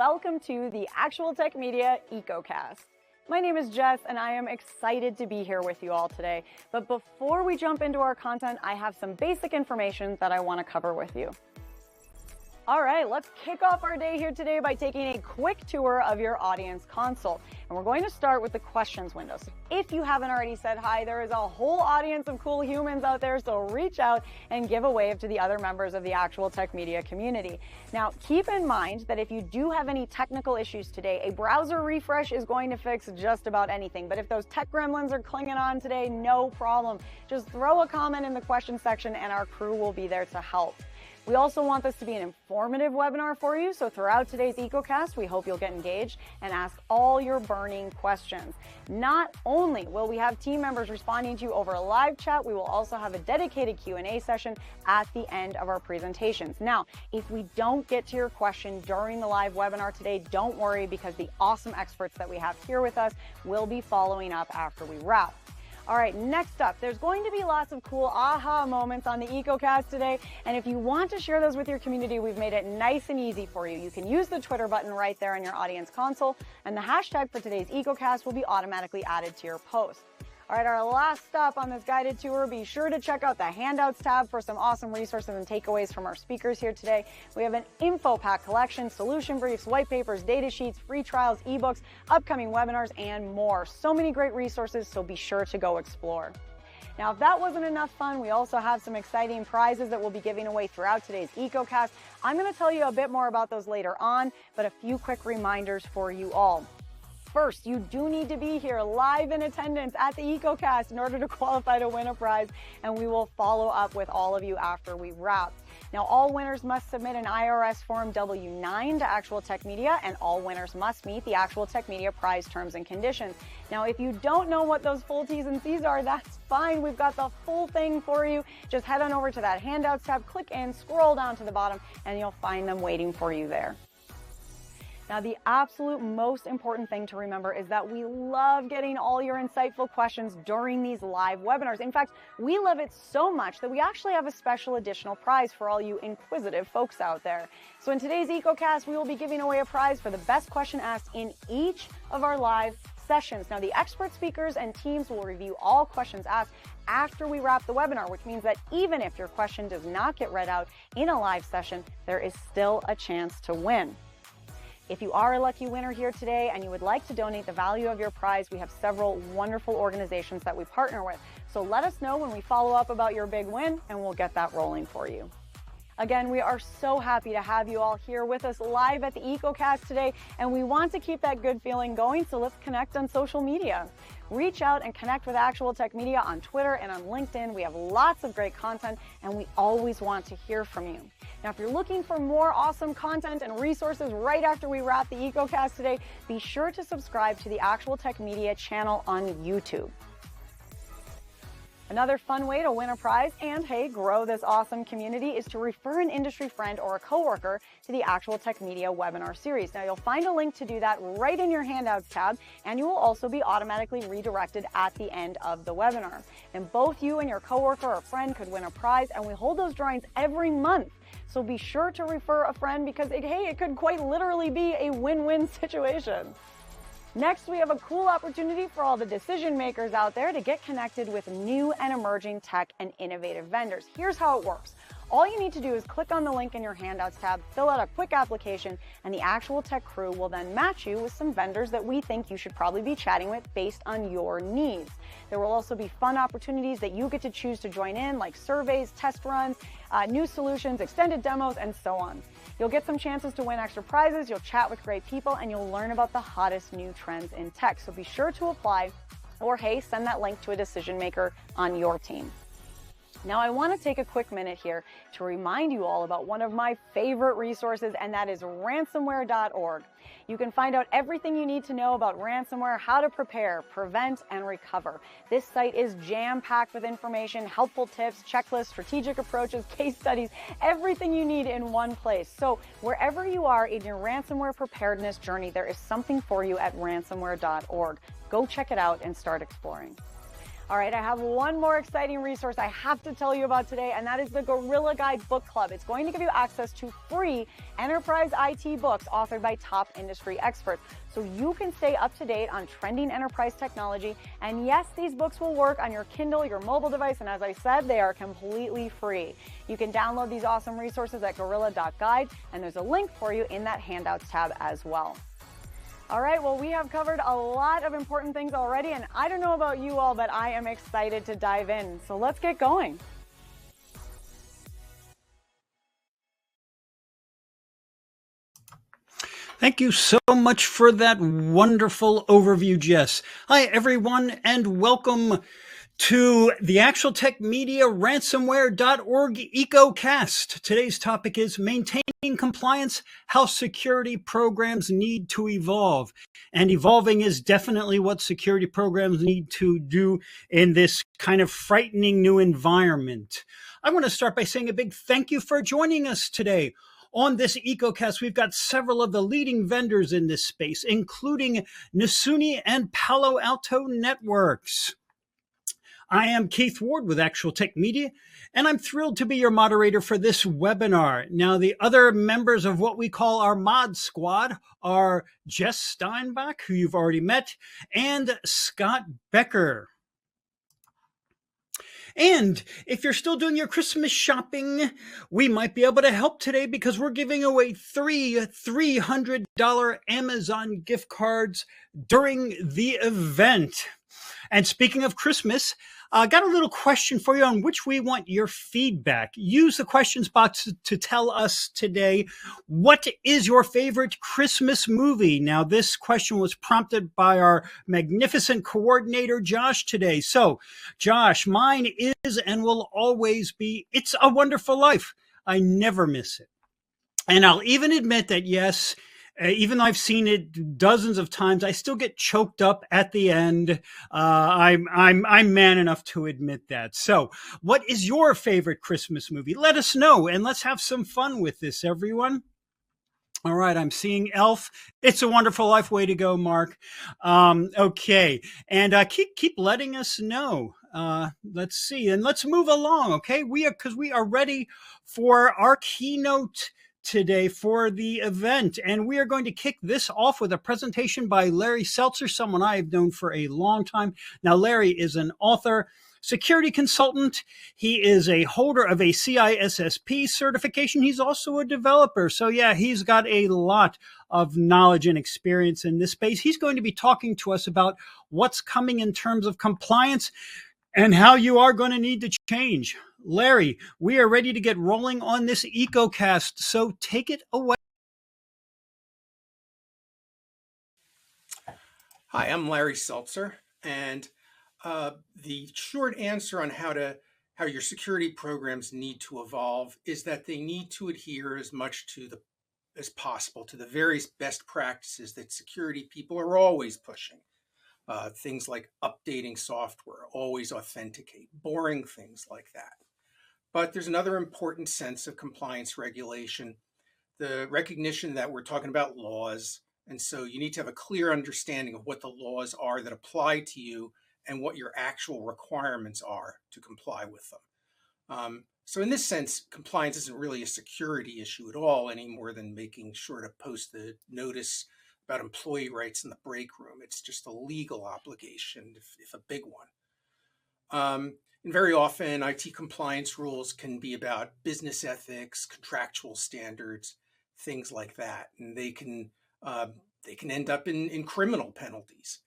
welcome to the Actual Tech Media EcoCast. My name is Jess, and I am excited to be here with you all today. But before we jump into our content, I have some basic information that I want to cover with you. All right, let's kick off our day here today by taking a quick tour of your audience console. And we're going to start with the questions window. So if you haven't already said hi, there is a whole audience of cool humans out there, so reach out and give a wave to the other members of the Actual Tech Media community. Now, keep in mind that if you do have any technical issues today, a browser refresh is going to fix just about anything. But if those tech gremlins are clinging on today, no problem. Just throw a comment in the question section and our crew will be there to help. We also want this to be an informative webinar for you, so throughout today's EcoCast, we hope you'll get engaged and ask all your burning questions. Not only will we have team members responding to you over a live chat, we will also have a dedicated Q&A session at the end of our presentations. Now, if we don't get to your question during the live webinar today, don't worry, because the awesome experts that we have here with us will be following up after we wrap. All right, next up, there's going to be lots of cool aha moments on the EcoCast today, and if you want to share those with your community, we've made it nice and easy for you. You can use the Twitter button right there on your audience console, and the hashtag for today's EcoCast will be automatically added to your post. All right, our last stop on this guided tour, be sure to check out the handouts tab for some awesome resources and takeaways from our speakers here today. We have an info pack collection, solution briefs, white papers, data sheets, free trials, ebooks, upcoming webinars, and more. So many great resources, so be sure to go explore. Now, if that wasn't enough fun, we also have some exciting prizes that we'll be giving away throughout today's EcoCast. I'm going to tell you a bit more about those later on, but a few quick reminders for you all. First, you do need to be here live in attendance at the EcoCast in order to qualify to win a prize, and we will follow up with all of you after we wrap. Now, all winners must submit an IRS Form W-9 to Actual Tech Media, and all winners must meet the Actual Tech Media prize terms and conditions. Now, if you don't know what those full T's and C's are, that's fine. We've got the full thing for you. Just head on over to that handouts tab, click in, scroll down to the bottom, and you'll find them waiting for you there. Now, the absolute most important thing to remember is that we love getting all your insightful questions during these live webinars. In fact, we love it so much that we actually have a special additional prize for all you inquisitive folks out there. So in today's EcoCast, we will be giving away a prize for the best question asked in each of our live sessions. Now, the expert speakers and teams will review all questions asked after we wrap the webinar, which means that even if your question does not get read out in a live session, there is still a chance to win. If you are a lucky winner here today and you would like to donate the value of your prize, we have several wonderful organizations that we partner with. So let us know when we follow up about your big win, and we'll get that rolling for you. Again, we are so happy to have you all here with us live at the EcoCast today, and we want to keep that good feeling going, so let's connect on social media. Reach out and connect with Actual Tech Media on Twitter and on LinkedIn. We have lots of great content, and we always want to hear from you. Now, if you're looking for more awesome content and resources right after we wrap the EcoCast today, be sure to subscribe to the Actual Tech Media channel on YouTube. Another fun way to win a prize and, hey, grow this awesome community is to refer an industry friend or a coworker to the Actual Tech Media webinar series. Now, you'll find a link to do that right in your handouts tab, and you will also be automatically redirected at the end of the webinar. And both you and your coworker or friend could win a prize, and we hold those drawings every month. So be sure to refer a friend because, hey, it could quite literally be a win-win situation. Next, we have a cool opportunity for all the decision makers out there to get connected with new and emerging tech and innovative vendors. Here's how it works. All you need to do is click on the link in your handouts tab, fill out a quick application, and the Actual Tech crew will then match you with some vendors that we think you should probably be chatting with based on your needs. There will also be fun opportunities that you get to choose to join in, like surveys, test runs, new solutions, extended demos, and so on. You'll get some chances to win extra prizes, you'll chat with great people, and you'll learn about the hottest new trends in tech. So be sure to apply, or hey, send that link to a decision maker on your team. Now, I want to take a quick minute here to remind you all about one of my favorite resources, and that is ransomware.org. You can find out everything you need to know about ransomware, how to prepare, prevent, and recover. This site is jam-packed with information, helpful tips, checklists, strategic approaches, case studies, everything you need in one place. So wherever you are in your ransomware preparedness journey, there is something for you at ransomware.org. Go check it out and start exploring. All right, I have one more exciting resource I have to tell you about today, and that is the Gorilla Guide Book Club. It's going to give you access to free enterprise IT books authored by top industry experts, so you can stay up to date on trending enterprise technology. And yes, these books will work on your Kindle, your mobile device, and as I said, they are completely free. You can download these awesome resources at gorilla.guide, and there's a link for you in that Handouts tab as well. All right, well, we have covered a lot of important things already, and I don't know about you all, but I am excited to dive in. So let's get going. Thank you so much for that wonderful overview, Jess. Hi, everyone, and welcome to the Actual Tech Media Ransomware.org EcoCast. Today's topic is maintaining compliance, how security programs need to evolve. And evolving is definitely what security programs need to do in this kind of frightening new environment. I want to start by saying a big thank you for joining us today. On this EcoCast, we've got several of the leading vendors in this space, including Nasuni and Palo Alto Networks. I am Keith Ward with Actual Tech Media, and I'm thrilled to be your moderator for this webinar. Now, the other members of what we call our mod squad are Jess Steinbach, who you've already met, and Scott Becker. And if you're still doing your Christmas shopping, we might be able to help today because we're giving away three $300 Amazon gift cards during the event. And speaking of Christmas, I got a little question for you on which we want your feedback. Use the questions box to tell us today, what is your favorite Christmas movie? Now, this question was prompted by our magnificent coordinator, Josh, today. So, Josh, mine is and will always be It's a Wonderful Life. I never miss it. And I'll even admit that, yes, even though I've seen it dozens of times, I still get choked up at the end. I'm man enough to admit that. So, what is your favorite Christmas movie? Let us know, and let's have some fun with this, everyone. All right, I'm seeing Elf. It's a Wonderful Life. Way to go, Mark. Okay, and keep letting us know. Let's see, and let's move along. Okay, because we are ready for our keynote today for the event. And we are going to kick this off with a presentation by Larry Seltzer, someone I have known for a long time. Now, Larry is an author, security consultant. He is a holder of a CISSP certification. He's also a developer. So yeah, he's got a lot of knowledge and experience in this space. He's going to be talking to us about what's coming in terms of compliance and how you are going to need to change. Larry, we are ready to get rolling on this EcoCast, so take it away. Hi, I'm Larry Seltzer, and the short answer on how your security programs need to evolve is that they need to adhere as much as possible to the various best practices that security people are always pushing. Things like updating software, always authenticate, boring things like that. But there's another important sense of compliance regulation, the recognition that we're talking about laws. And so you need to have a clear understanding of what the laws are that apply to you and what your actual requirements are to comply with them. So in this sense, compliance isn't really a security issue at all, any more than making sure to post the notice about employee rights in the break room. It's just a legal obligation, if a big one. And very often, IT compliance rules can be about business ethics, contractual standards, things like that, and they can end up in criminal penalties.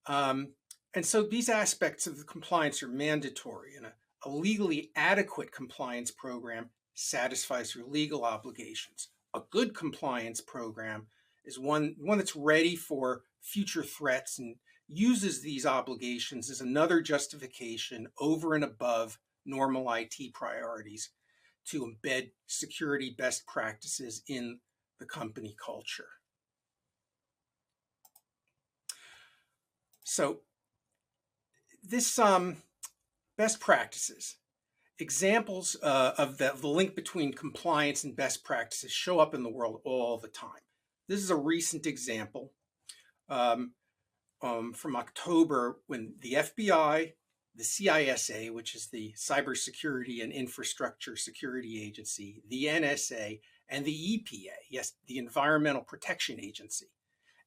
And so these aspects of the compliance are mandatory, and a legally adequate compliance program satisfies your legal obligations. A good compliance program is one that's ready for future threats and uses these obligations as another justification over and above normal IT priorities to embed security best practices in the company culture. So this best practices, examples of the link between compliance and best practices show up in the world all the time. This is a recent example from October when the FBI the CISA, which is the Cybersecurity and Infrastructure Security Agency, the NSA, and the EPA, yes, the Environmental Protection Agency,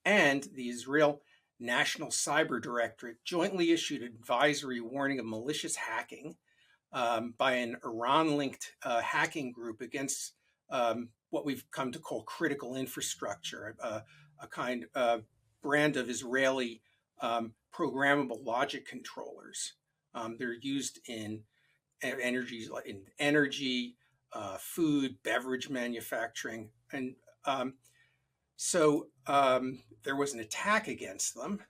and the Israel National Cyber Directorate jointly issued an advisory warning of malicious hacking by an Iran-linked hacking group against what we've come to call critical infrastructure, a kind of brand of Israeli programmable logic controllers. They're used in energy, food, beverage manufacturing, and so there was an attack against them.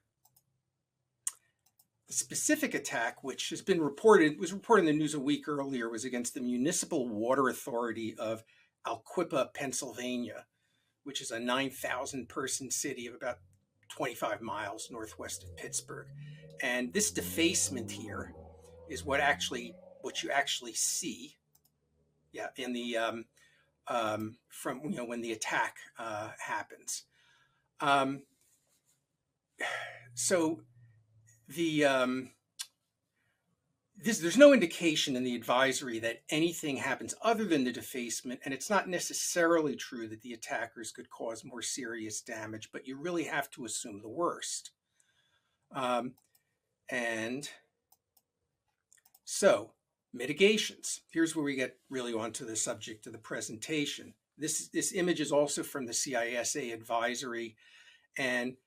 The specific attack, which has been reported, was reported in the news a week earlier, was against the Municipal Water Authority of Alquipa, Pennsylvania, which is a 9,000 person city of about 25 miles northwest of Pittsburgh. And this defacement here is what you actually see, yeah, in the from when the attack happens. So the there's no indication in the advisory that anything happens other than the defacement, and it's not necessarily true that the attackers could cause more serious damage, but you really have to assume the worst. And so mitigations. Here's where we get really onto the subject of the presentation. This image is also from the CISA advisory, and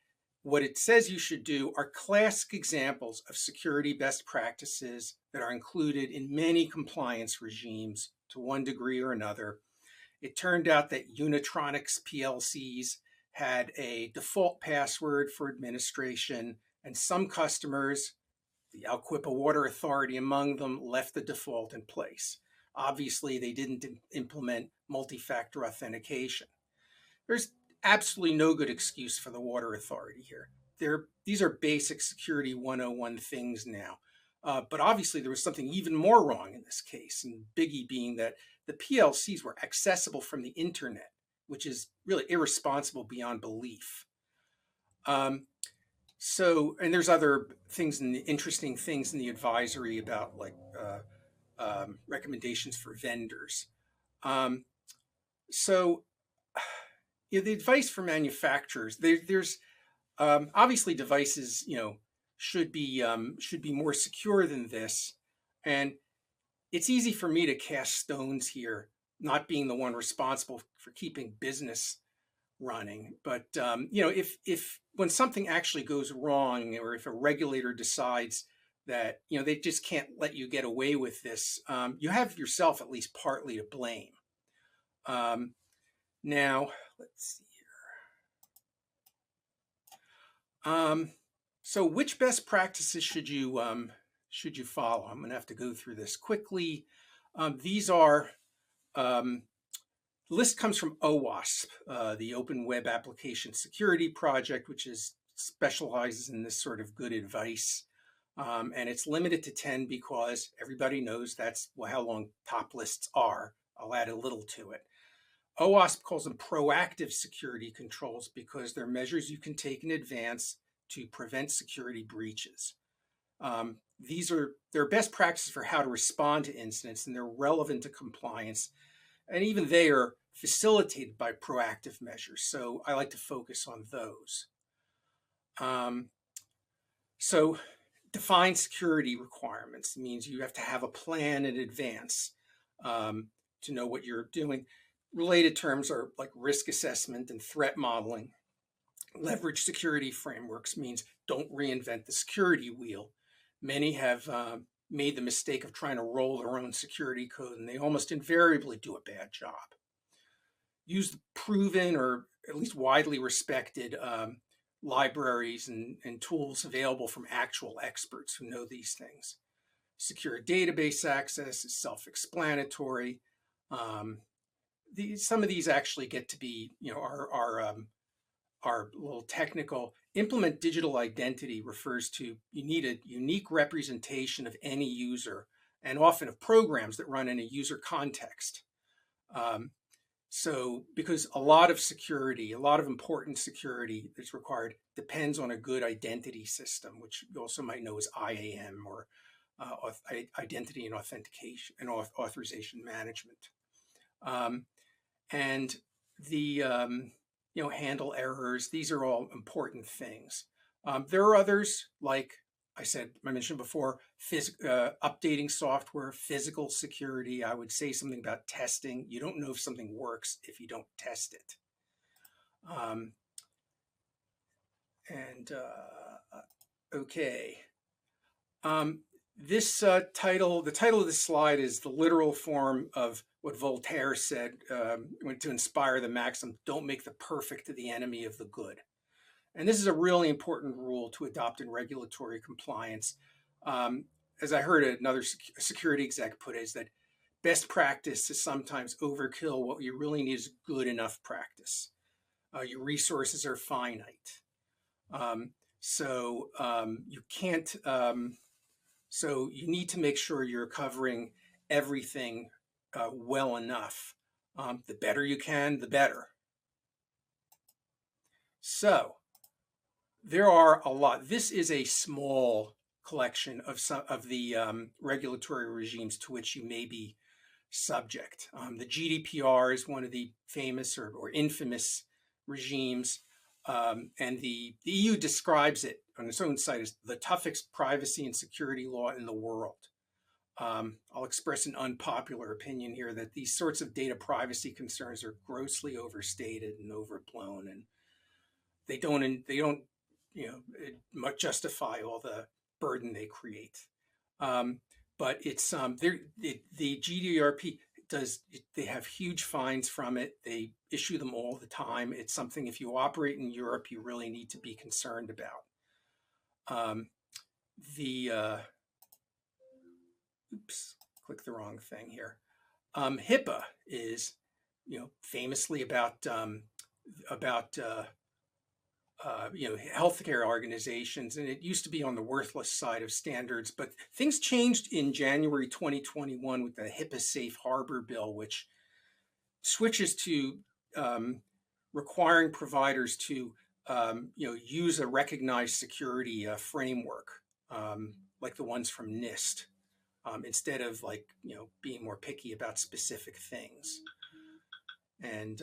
what it says you should do are classic examples of security best practices that are included in many compliance regimes to one degree or another. It turned out that Unitronics PLCs had a default password for administration, and some customers, the Alquipa Water Authority among them, left the default in place. Obviously, they didn't implement multi-factor authentication. There's absolutely no good excuse for the water authority here. These are basic security 101 things now. But obviously there was something even more wrong in this case, and biggie being that the PLCs were accessible from the internet, which is really irresponsible beyond belief. So, and there's other things, interesting things in the advisory about like recommendations for vendors. So, the advice for manufacturers, there's obviously devices, should be more secure than this, and it's easy for me to cast stones here, not being the one responsible for keeping business running. But if when something actually goes wrong, or if a regulator decides that they just can't let you get away with this, you have yourself at least partly to blame. Now, let's see here. So which best practices should you follow? I'm going to have to go through this quickly. These are, the list comes from OWASP, the Open Web Application Security Project, which specializes in this sort of good advice. And it's limited to 10 because everybody knows that's how long top lists are. I'll add a little to it. OWASP calls them proactive security controls because they're measures you can take in advance to prevent security breaches. They're best practices for how to respond to incidents, and they're relevant to compliance. And even they are facilitated by proactive measures. So I like to focus on those. So define security requirements. It means you have to have a plan in advance to know what you're doing. Related terms are like risk assessment and threat modeling. Leverage security frameworks means don't reinvent the security wheel. Many have made the mistake of trying to roll their own security code, and they almost invariably do a bad job. Use the proven or at least widely respected libraries and tools available from actual experts who know these things. Secure database access is self-explanatory. Some of these actually get to be, are a little technical. Implement digital identity refers to you need a unique representation of any user, and often of programs that run in a user context. So because a lot of security, a lot of important security that's required depends on a good identity system, which you also might know as IAM or identity and authentication and authorization management. And the, handle errors. These are all important things. There are others, like I mentioned before, updating software, physical security. I would say something about testing. You don't know if something works if you don't test it. Okay. The title of this slide is the literal form of what Voltaire said to inspire the maxim, don't make the perfect the enemy of the good. And this is a really important rule to adopt in regulatory compliance. As I heard another security exec put it, is that best practice is sometimes overkill. What you really need is good enough practice. Your resources are finite. So you can't, so you need to make sure you're covering everything well enough. The better you can, the better. So there are a lot. This is a small collection of some of the regulatory regimes to which you may be subject. The GDPR is one of the famous or infamous regimes. And the EU describes it on its own site as the toughest privacy and security law in the world. I'll express an unpopular opinion here that these sorts of data privacy concerns are grossly overstated and overblown, and they don't justify all the burden they create. But it's the GDPR they have huge fines from it. They issue them all the time. It's something, if you operate in Europe, you really need to be concerned about. Oops, click the wrong thing here. HIPAA is, famously about healthcare organizations, and it used to be on the worthless side of standards, but things changed in January 2021 with the HIPAA Safe Harbor Bill, which switches to requiring providers to use a recognized security framework like the ones from NIST, instead of being more picky about specific things. And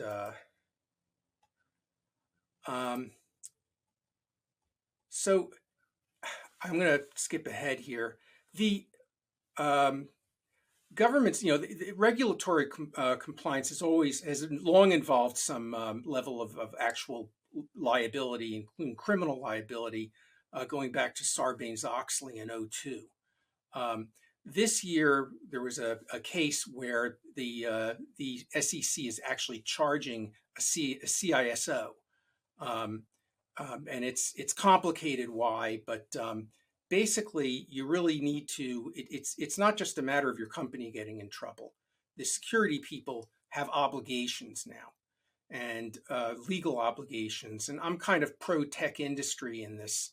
so I'm going to skip ahead here. The government's, the regulatory compliance has long involved some level of actual liability, including criminal liability, going back to Sarbanes-Oxley in 2002. This year, there was a case where the SEC is actually charging a CISO. And it's complicated why, but basically you really need to, it's not just a matter of your company getting in trouble. The security people have obligations now, and legal obligations. And I'm kind of pro tech industry in this,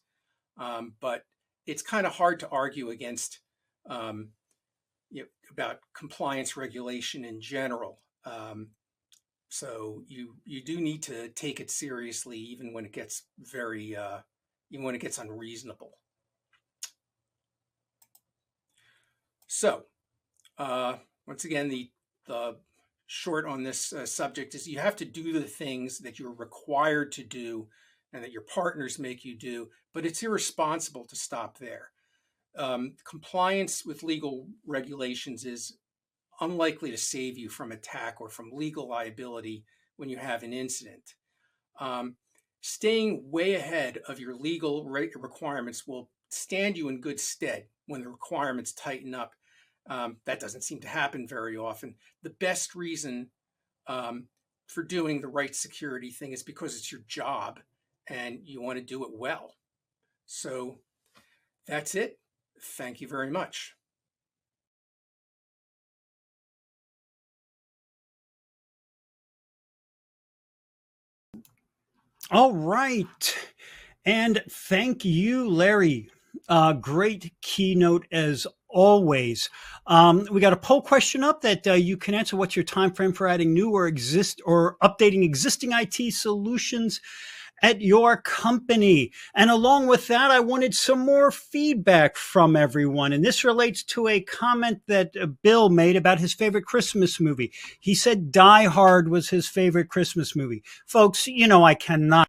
but it's kind of hard to argue against about compliance regulation in general. So you do need to take it seriously, even when it gets even when it gets unreasonable. So once again, the short on this subject is you have to do the things that you're required to do and that your partners make you do, but it's irresponsible to stop there. Compliance with legal regulations is unlikely to save you from attack or from legal liability when you have an incident. Staying way ahead of your legal requirements will stand you in good stead when the requirements tighten up. That doesn't seem to happen very often. The best reason for doing the right security thing is because it's your job and you want to do it well. So that's it. Thank you very much. All right. And thank you, Larry. Great keynote as always. We got a poll question up that you can answer. What's your time frame for adding new or updating existing IT solutions? at your company. And along with that, I wanted some more feedback from everyone. And this relates to a comment that Bill made about his favorite Christmas movie. He said Die Hard was his favorite Christmas movie. Folks, you know, I cannot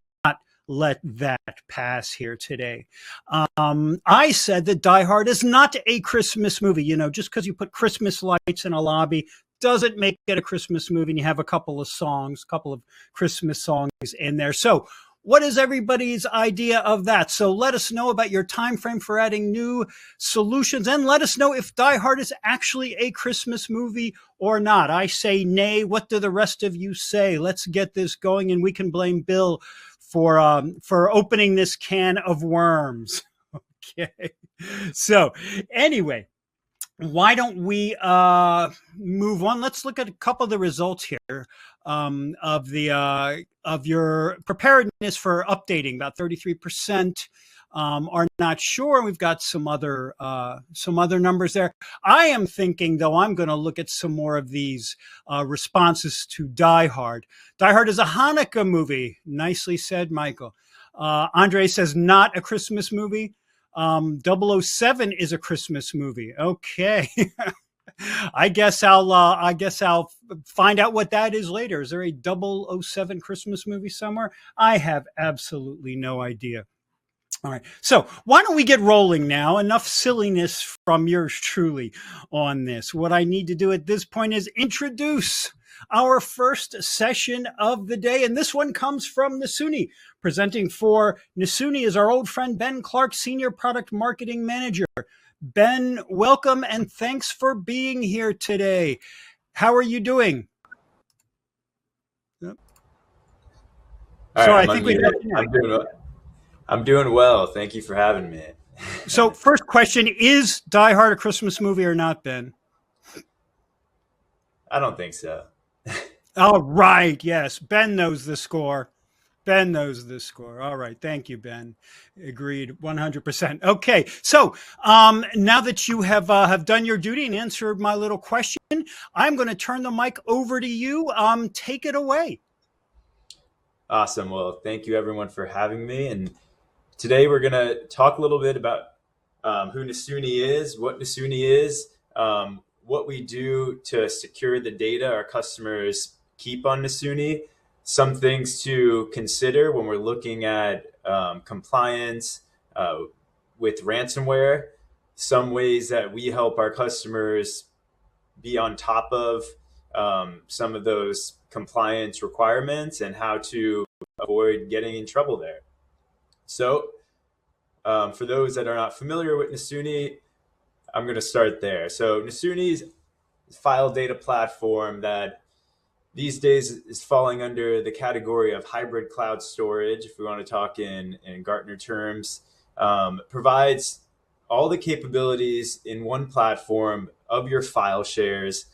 let that pass here today. I said that Die Hard is not a Christmas movie. You know, just because you put Christmas lights in a lobby doesn't make it a Christmas movie, and you have a couple of Christmas songs in there. So what is everybody's idea of that? So let us know about your time frame for adding new solutions, and let us know if Die Hard is actually a Christmas movie or not. I say nay. What do the rest of you say? Let's get this going, and we can blame Bill for opening this can of worms. Okay. So anyway, why don't we move on? Let's look at a couple of the results here of your preparedness for updating. About 33% are not sure. We've got some other numbers there. I am thinking, though, I'm going to look at some more of these responses to Die Hard. Die Hard is a Hanukkah movie. Nicely said, Michael. Andre says not a Christmas movie. 007 is a Christmas movie. Okay. I guess I'll find out what that is later. Is there a 007 Christmas movie somewhere? I have absolutely no idea. All right. So why don't we get rolling now? Enough silliness from yours truly on this. What I need to do at this point is introduce our first session of the day. And this one comes from Nasuni. Presenting for Nasuni is our old friend, Ben Clark, Senior Product Marketing Manager. Ben, welcome and thanks for being here today. How are you doing? All right, I'm doing well. Thank you for having me. So first question, is Die Hard a Christmas movie or not, Ben? I don't think so. All right. Yes. Ben knows the score. Ben knows the score. All right. Thank you, Ben. Agreed 100%. Okay. So now that you have done your duty and answered my little question, I'm going to turn the mic over to you. Take it away. Awesome. Well, thank you everyone for having me. And today we're going to talk a little bit about who Nasuni is, what Nasuni is, what we do to secure the data our customers keep on Nasuni, some things to consider when we're looking at compliance with ransomware, some ways that we help our customers be on top of some of those compliance requirements and how to avoid getting in trouble there. So for those that are not familiar with Nasuni, I'm going to start there. So Nasuni is a file data platform that these days is falling under the category of hybrid cloud storage, if we want to talk in Gartner terms. Provides all the capabilities in one platform of your file shares,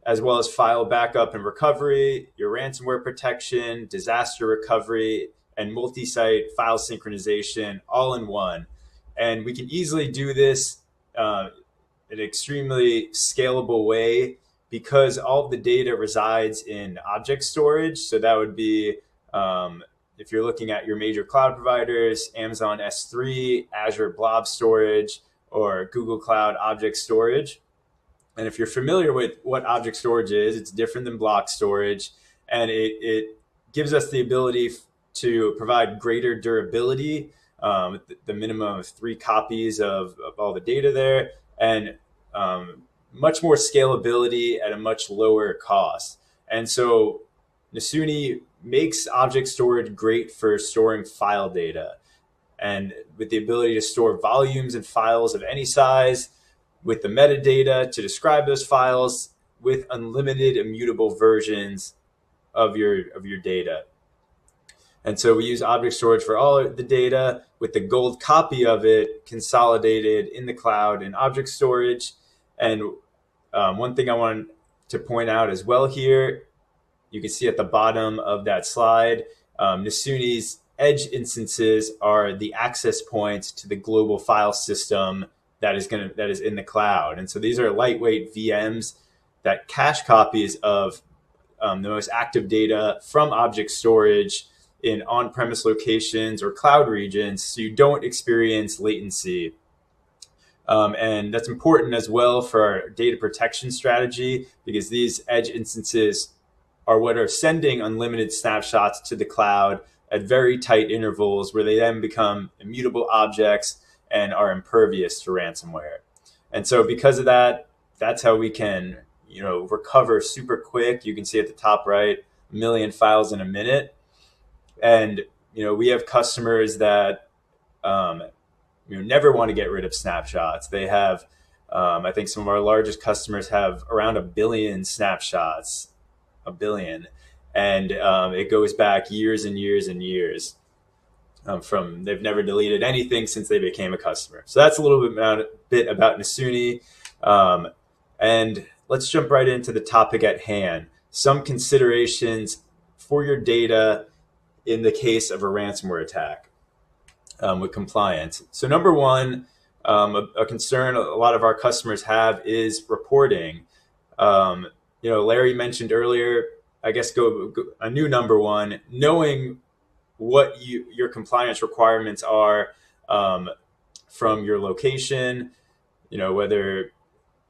as well as file backup and recovery, your ransomware protection, disaster recovery, and multi-site file synchronization all in one. And we can easily do this in an extremely scalable way because all of the data resides in object storage. So that would be, if you're looking at your major cloud providers, Amazon S3, Azure Blob Storage, or Google Cloud Object Storage. And if you're familiar with what object storage is, it's different than block storage. And it gives us the ability to provide greater durability, the minimum of 3 copies of all the data there, and much more scalability at a much lower cost. And so Nasuni makes object storage great for storing file data, and with the ability to store volumes and files of any size, with the metadata to describe those files, with unlimited immutable versions of your data. And so we use object storage for all of the data, with the gold copy of it consolidated in the cloud in object storage. And one thing I want to point out as well here, you can see at the bottom of that slide, Nasuni's edge instances are the access points to the global file system that is in the cloud. And so these are lightweight VMs that cache copies of the most active data from object storage in on-premise locations or cloud regions so you don't experience latency. And that's important as well for our data protection strategy, because these edge instances are what are sending unlimited snapshots to the cloud at very tight intervals, where they then become immutable objects and are impervious to ransomware. And so because of that, that's how we can, recover super quick. You can see at the top right, 1 million files in a minute. And, we have customers that never want to get rid of snapshots. They have, I think some of our largest customers have around 1 billion snapshots, 1 billion. And it goes back years and years and years. They've never deleted anything since they became a customer. So that's a little bit about Nasuni. And let's jump right into the topic at hand. Some considerations for your data in the case of a ransomware attack with compliance. So number one, a concern a lot of our customers have is reporting. Larry mentioned earlier, I guess go a new number one, knowing what your compliance requirements are from your location, whether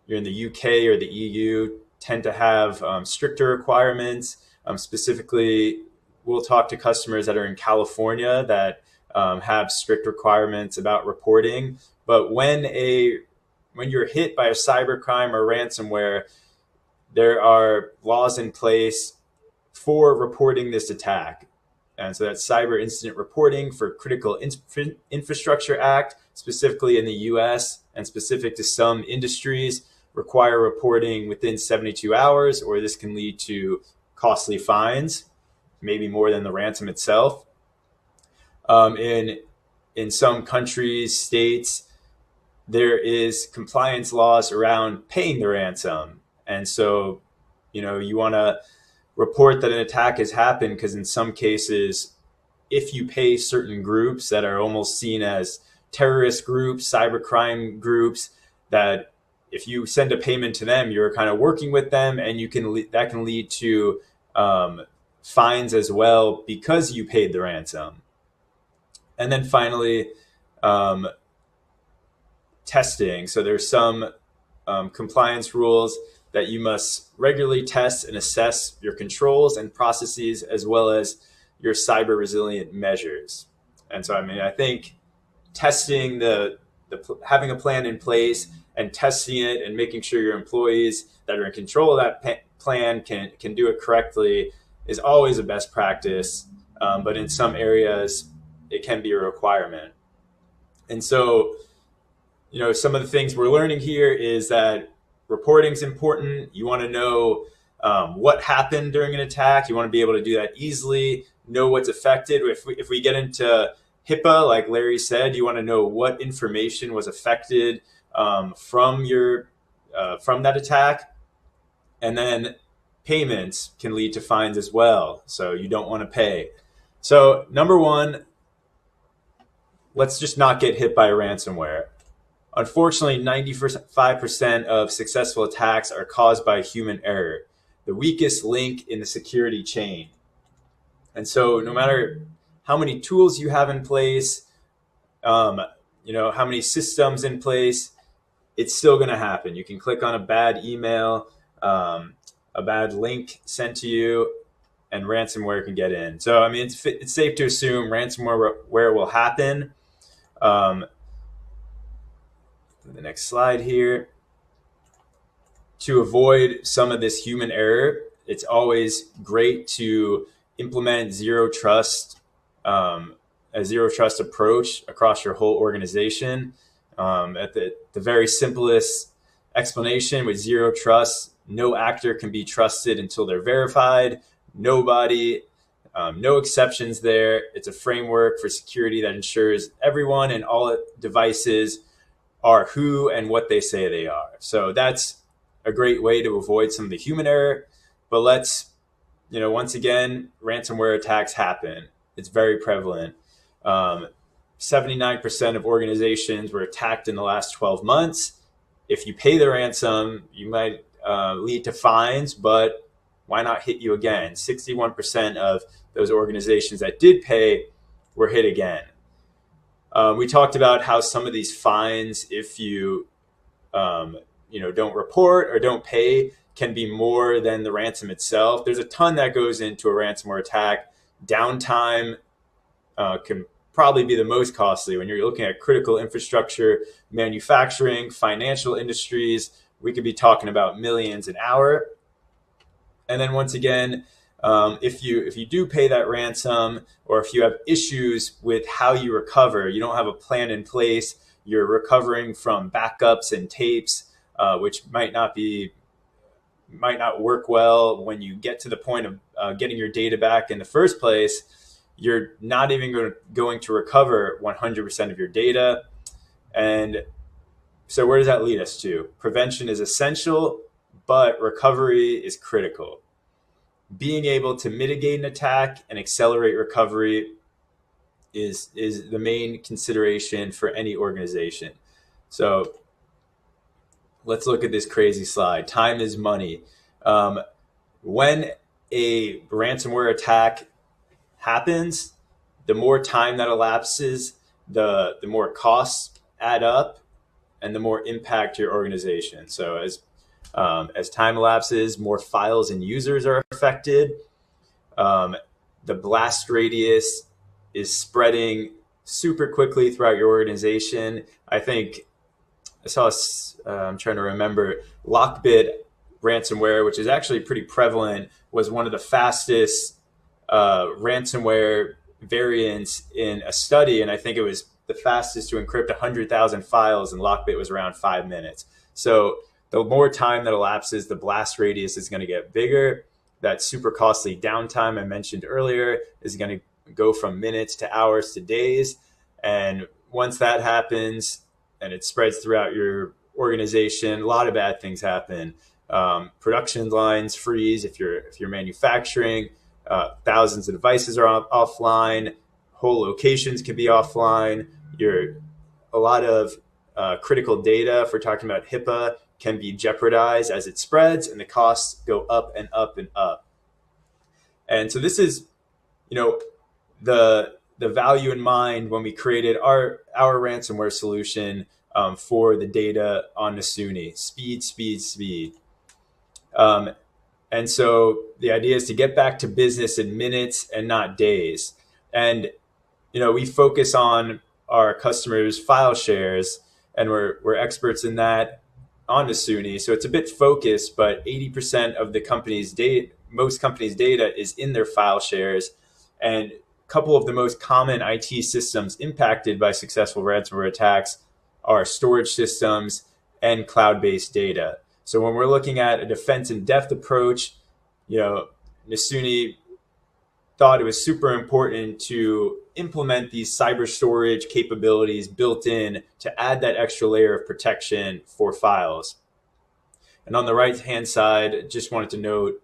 you're in the UK or the EU, tend to have stricter requirements. Specifically, we'll talk to customers that are in California that have strict requirements about reporting. But when you're hit by a cybercrime or ransomware, there are laws in place for reporting this attack. And so that's Cyber Incident Reporting for Critical Infrastructure Act, specifically in the US and specific to some industries, require reporting within 72 hours, or this can lead to costly fines, maybe more than the ransom itself. In some countries, states, there is compliance laws around paying the ransom. And so, you want to report that an attack has happened, because in some cases, if you pay certain groups that are almost seen as terrorist groups, cybercrime groups, that if you send a payment to them, you're kind of working with them, and that can lead to fines as well because you paid the ransom. And then finally, testing. So there's some compliance rules that you must regularly test and assess your controls and processes, as well as your cyber resilient measures. And so, I think testing having a plan in place and testing it and making sure your employees that are in control of that plan can do it correctly is always a best practice. But in some areas, it can be a requirement. And so, some of the things we're learning here is that reporting is important. You want to know what happened during an attack. You want to be able to do that easily, know what's affected. If we get into HIPAA, like Larry said, you want to know what information was affected from that attack. And then payments can lead to fines as well. So you don't want to pay. So number one, let's just not get hit by ransomware. Unfortunately, 95% of successful attacks are caused by human error, the weakest link in the security chain. And so no matter how many tools you have in place, how many systems in place, it's still going to happen. You can click on a bad email, a bad link sent to you, and ransomware can get in. So, it's safe to assume ransomware will happen. The next slide here. To avoid some of this human error, it's always great to implement a zero trust approach across your whole organization. At the very simplest explanation, with zero trust, no actor can be trusted until they're verified. Nobody, no exceptions there. It's a framework for security that ensures everyone and all devices are who and what they say they are. So that's a great way to avoid some of the human error. But let's, once again, ransomware attacks happen. It's very prevalent. 79% of organizations were attacked in the last 12 months. If you pay the ransom, you might lead to fines, but why not hit you again? 61% of those organizations that did pay were hit again. We talked about how some of these fines, if you don't report or don't pay, can be more than the ransom itself. There's a ton that goes into a ransomware attack. Downtime can probably be the most costly when you're looking at critical infrastructure, manufacturing, financial industries. We could be talking about millions an hour. And then once again, if you do pay that ransom, or if you have issues with how you recover, you don't have a plan in place, you're recovering from backups and tapes, which might not work well when you get to the point of getting your data back in the first place, you're not even going to recover 100% of your data. And so where does that lead us to? Prevention is essential, but recovery is critical. Being able to mitigate an attack and accelerate recovery is the main consideration for any organization. So let's look at this crazy slide. Time is money. When a ransomware attack happens, the more time that elapses, the more costs add up, and the more impact to your organization. So as time elapses, more files and users are affected. The blast radius is spreading super quickly throughout your organization. I think I saw, I'm trying to remember, Lockbit ransomware, which is actually pretty prevalent, was one of the fastest ransomware variants in a study. And I think it was the fastest to encrypt 100,000 files, and Lockbit was around 5 minutes. So the more time that elapses, the blast radius is going to get bigger. That super costly downtime I mentioned earlier is going to go from minutes to hours to days. And once that happens and it spreads throughout your organization, a lot of bad things happen. Production lines freeze if you're manufacturing. Thousands of devices are offline. Whole locations can be offline. A lot of critical data, if we're talking about HIPAA, can be jeopardized as it spreads, and the costs go up and up and up. And so this is, the value in mind when we created our ransomware solution for the data on Nasuni. Speed, speed, speed. And so the idea is to get back to business in minutes and not days. And, we focus on our customers' file shares, and we're experts in that on Nasuni. So it's a bit focused, but 80% of the company's data, most companies' data is in their file shares. And a couple of the most common IT systems impacted by successful ransomware attacks are storage systems and cloud-based data. So when we're looking at a defense in depth approach, Nasuni thought it was super important to implement these cyber storage capabilities built in to add that extra layer of protection for files. And on the right-hand side, just wanted to note,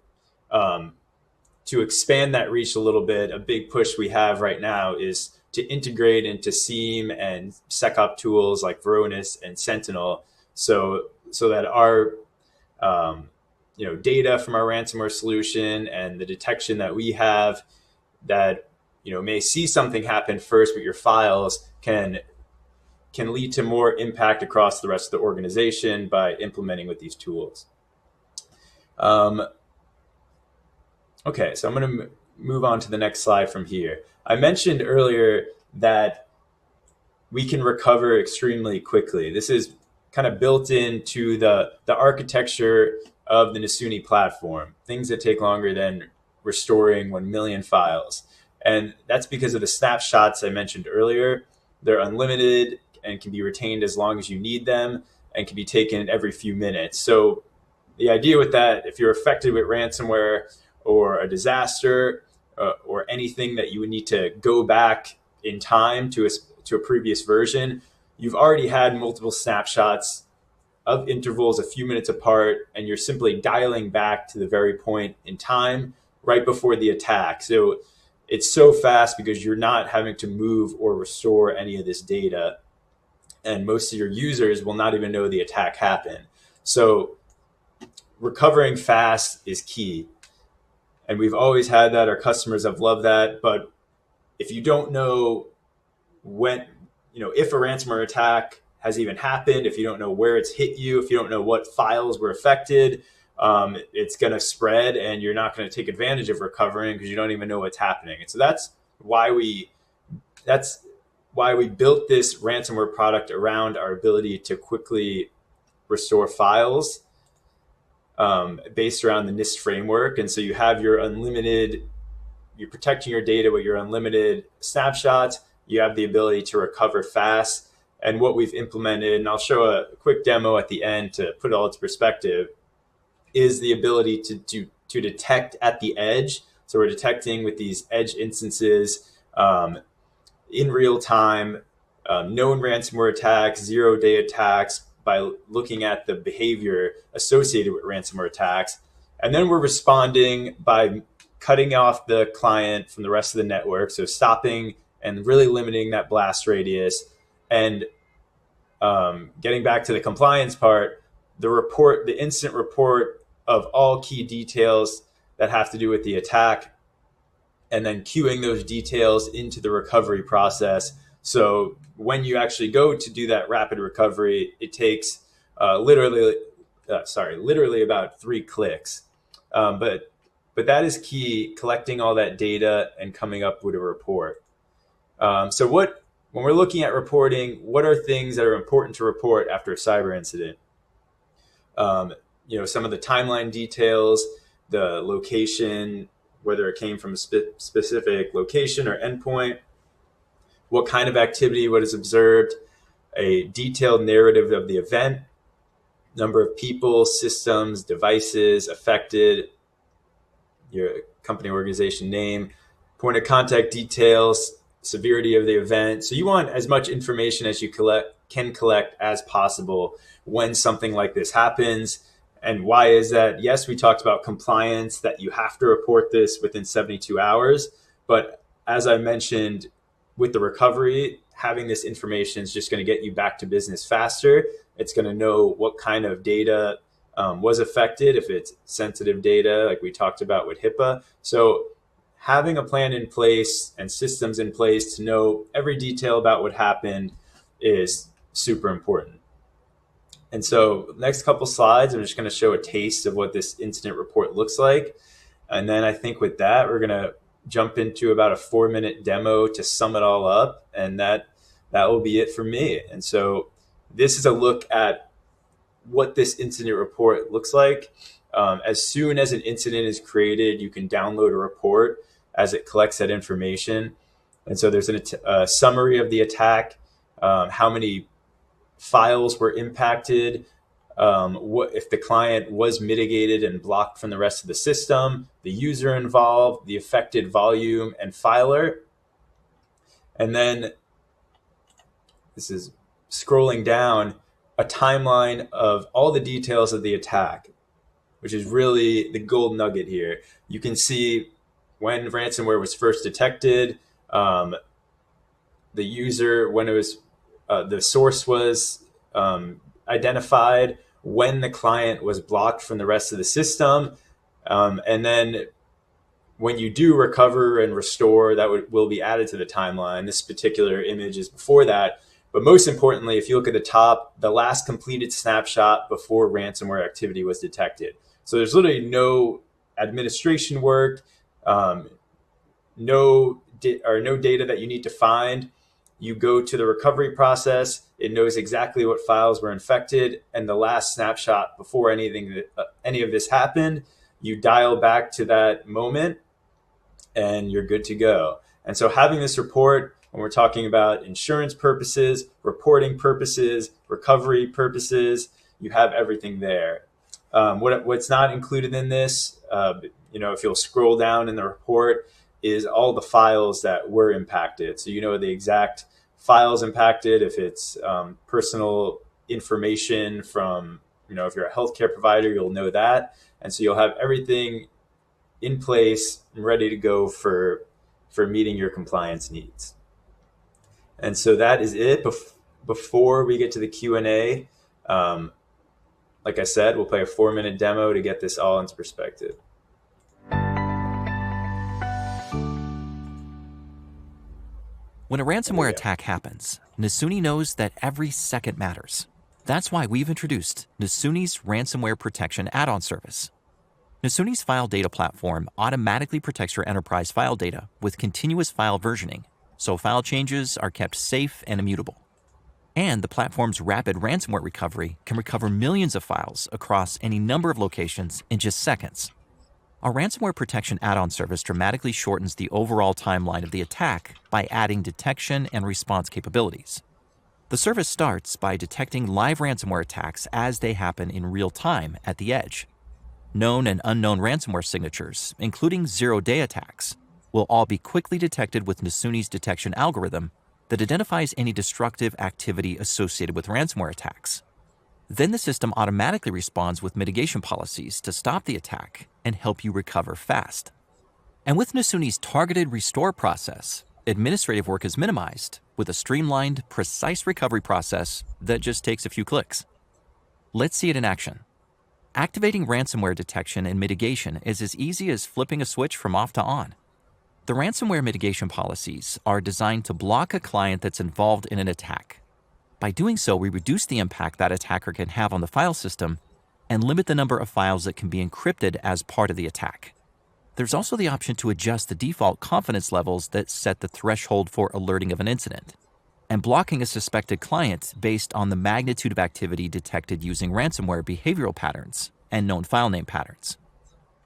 to expand that reach a little bit, a big push we have right now is to integrate into SIEM and SecOps tools like Varonis and Sentinel, so that our data from our ransomware solution and the detection that we have that may see something happen first with your files can lead to more impact across the rest of the organization by implementing with these tools. Okay, so I'm going to move on to the next slide from here. I mentioned earlier that we can recover extremely quickly. This is kind of built into the architecture of the Nasuni platform, things that take longer than restoring 1 million files. And that's because of the snapshots I mentioned earlier. They're unlimited and can be retained as long as you need them and can be taken every few minutes. So the idea with that, if you're affected with ransomware or a disaster or anything that you would need to go back in time to a previous version, you've already had multiple snapshots of intervals a few minutes apart, and you're simply dialing back to the very point in time right before the attack. So it's so fast because you're not having to move or restore any of this data. And most of your users will not even know the attack happened. So recovering fast is key. And we've always had that. Our customers have loved that. But if you don't know when, if a ransomware attack has even happened, if you don't know where it's hit you, if you don't know what files were affected, it's going to spread and you're not going to take advantage of recovering because you don't even know what's happening. And so that's why we built this ransomware product around our ability to quickly restore files based around the NIST framework. And so you have you're protecting your data with your unlimited snapshots. You have the ability to recover fast. And what we've implemented, and I'll show a quick demo at the end to put it all into perspective, is the ability to detect at the edge. So we're detecting with these edge instances in real time, known ransomware attacks, zero-day attacks, by looking at the behavior associated with ransomware attacks. And then we're responding by cutting off the client from the rest of the network. So stopping and really limiting that blast radius. And getting back to the compliance part, the incident report of all key details that have to do with the attack, and then queuing those details into the recovery process. So when you actually go to do that rapid recovery, it takes literally about 3 clicks. But that is key, collecting all that data and coming up with a report. So when we're looking at reporting, what are things that are important to report after a cyber incident? Some of the timeline details, the location, whether it came from a specific location or endpoint, what kind of activity, what is observed, a detailed narrative of the event, number of people, systems, devices affected, your company organization name, point of contact details, severity of the event. So you want as much information as you can collect as possible when something like this happens. And why is that? Yes, we talked about compliance, that you have to report this within 72 hours. But as I mentioned, with the recovery, having this information is just going to get you back to business faster. It's going to know what kind of data was affected, if it's sensitive data, like we talked about with HIPAA. So having a plan in place and systems in place to know every detail about what happened is super important. And so next couple slides, I'm just going to show a taste of what this incident report looks like. And then I think with that, we're going to jump into about a 4-minute demo to sum it all up. And that will be it for me. And so this is a look at what this incident report looks like. As soon as an incident is created, you can download a report as it collects that information. And so there's a summary of the attack, how many files were impacted, what if the client was mitigated and blocked from the rest of the system, the user involved, the affected volume and filer. And then this is scrolling down, a timeline of all the details of the attack, which is really the gold nugget here. You can see when ransomware was first detected, the user, when it was the source was identified, when the client was blocked from the rest of the system, and then when you do recover and restore, that will be added to the timeline. This particular image is before that. But most importantly, if you look at the top, the last completed snapshot before ransomware activity was detected. So there's literally no administration work, no data that you need to find. You go to the recovery process, it knows exactly what files were infected, and the last snapshot before any of this happened, you dial back to that moment and you're good to go. And so having this report, when we're talking about insurance purposes, reporting purposes, recovery purposes, you have everything there. What's not included in this, if you'll scroll down in the report, is all the files that were impacted. So you know the exact files impacted, if it's personal information from, if you're a healthcare provider, you'll know that. And so you'll have everything in place and ready to go for meeting your compliance needs. And so that is it. Before we get to the Q&A, like I said, we'll play a 4-minute demo to get this all into perspective. When a ransomware attack happens, Nasuni knows that every second matters. That's why we've introduced Nasuni's Ransomware Protection Add-on Service. Nasuni's file data platform automatically protects your enterprise file data with continuous file versioning, so file changes are kept safe and immutable. And the platform's rapid ransomware recovery can recover millions of files across any number of locations in just seconds. Our ransomware protection add-on service dramatically shortens the overall timeline of the attack by adding detection and response capabilities. The service starts by detecting live ransomware attacks as they happen in real time at the edge. Known and unknown ransomware signatures, including zero-day attacks, will all be quickly detected with Nasuni's detection algorithm that identifies any destructive activity associated with ransomware attacks. Then the system automatically responds with mitigation policies to stop the attack and help you recover fast. And with Nasuni's targeted restore process, administrative work is minimized with a streamlined, precise recovery process that just takes a few clicks. Let's see it in action. Activating ransomware detection and mitigation is as easy as flipping a switch from off to on. The ransomware mitigation policies are designed to block a client that's involved in an attack. By doing so, we reduce the impact that attacker can have on the file system and limit the number of files that can be encrypted as part of the attack. There's also the option to adjust the default confidence levels that set the threshold for alerting of an incident, and blocking a suspected client based on the magnitude of activity detected using ransomware behavioral patterns and known file name patterns.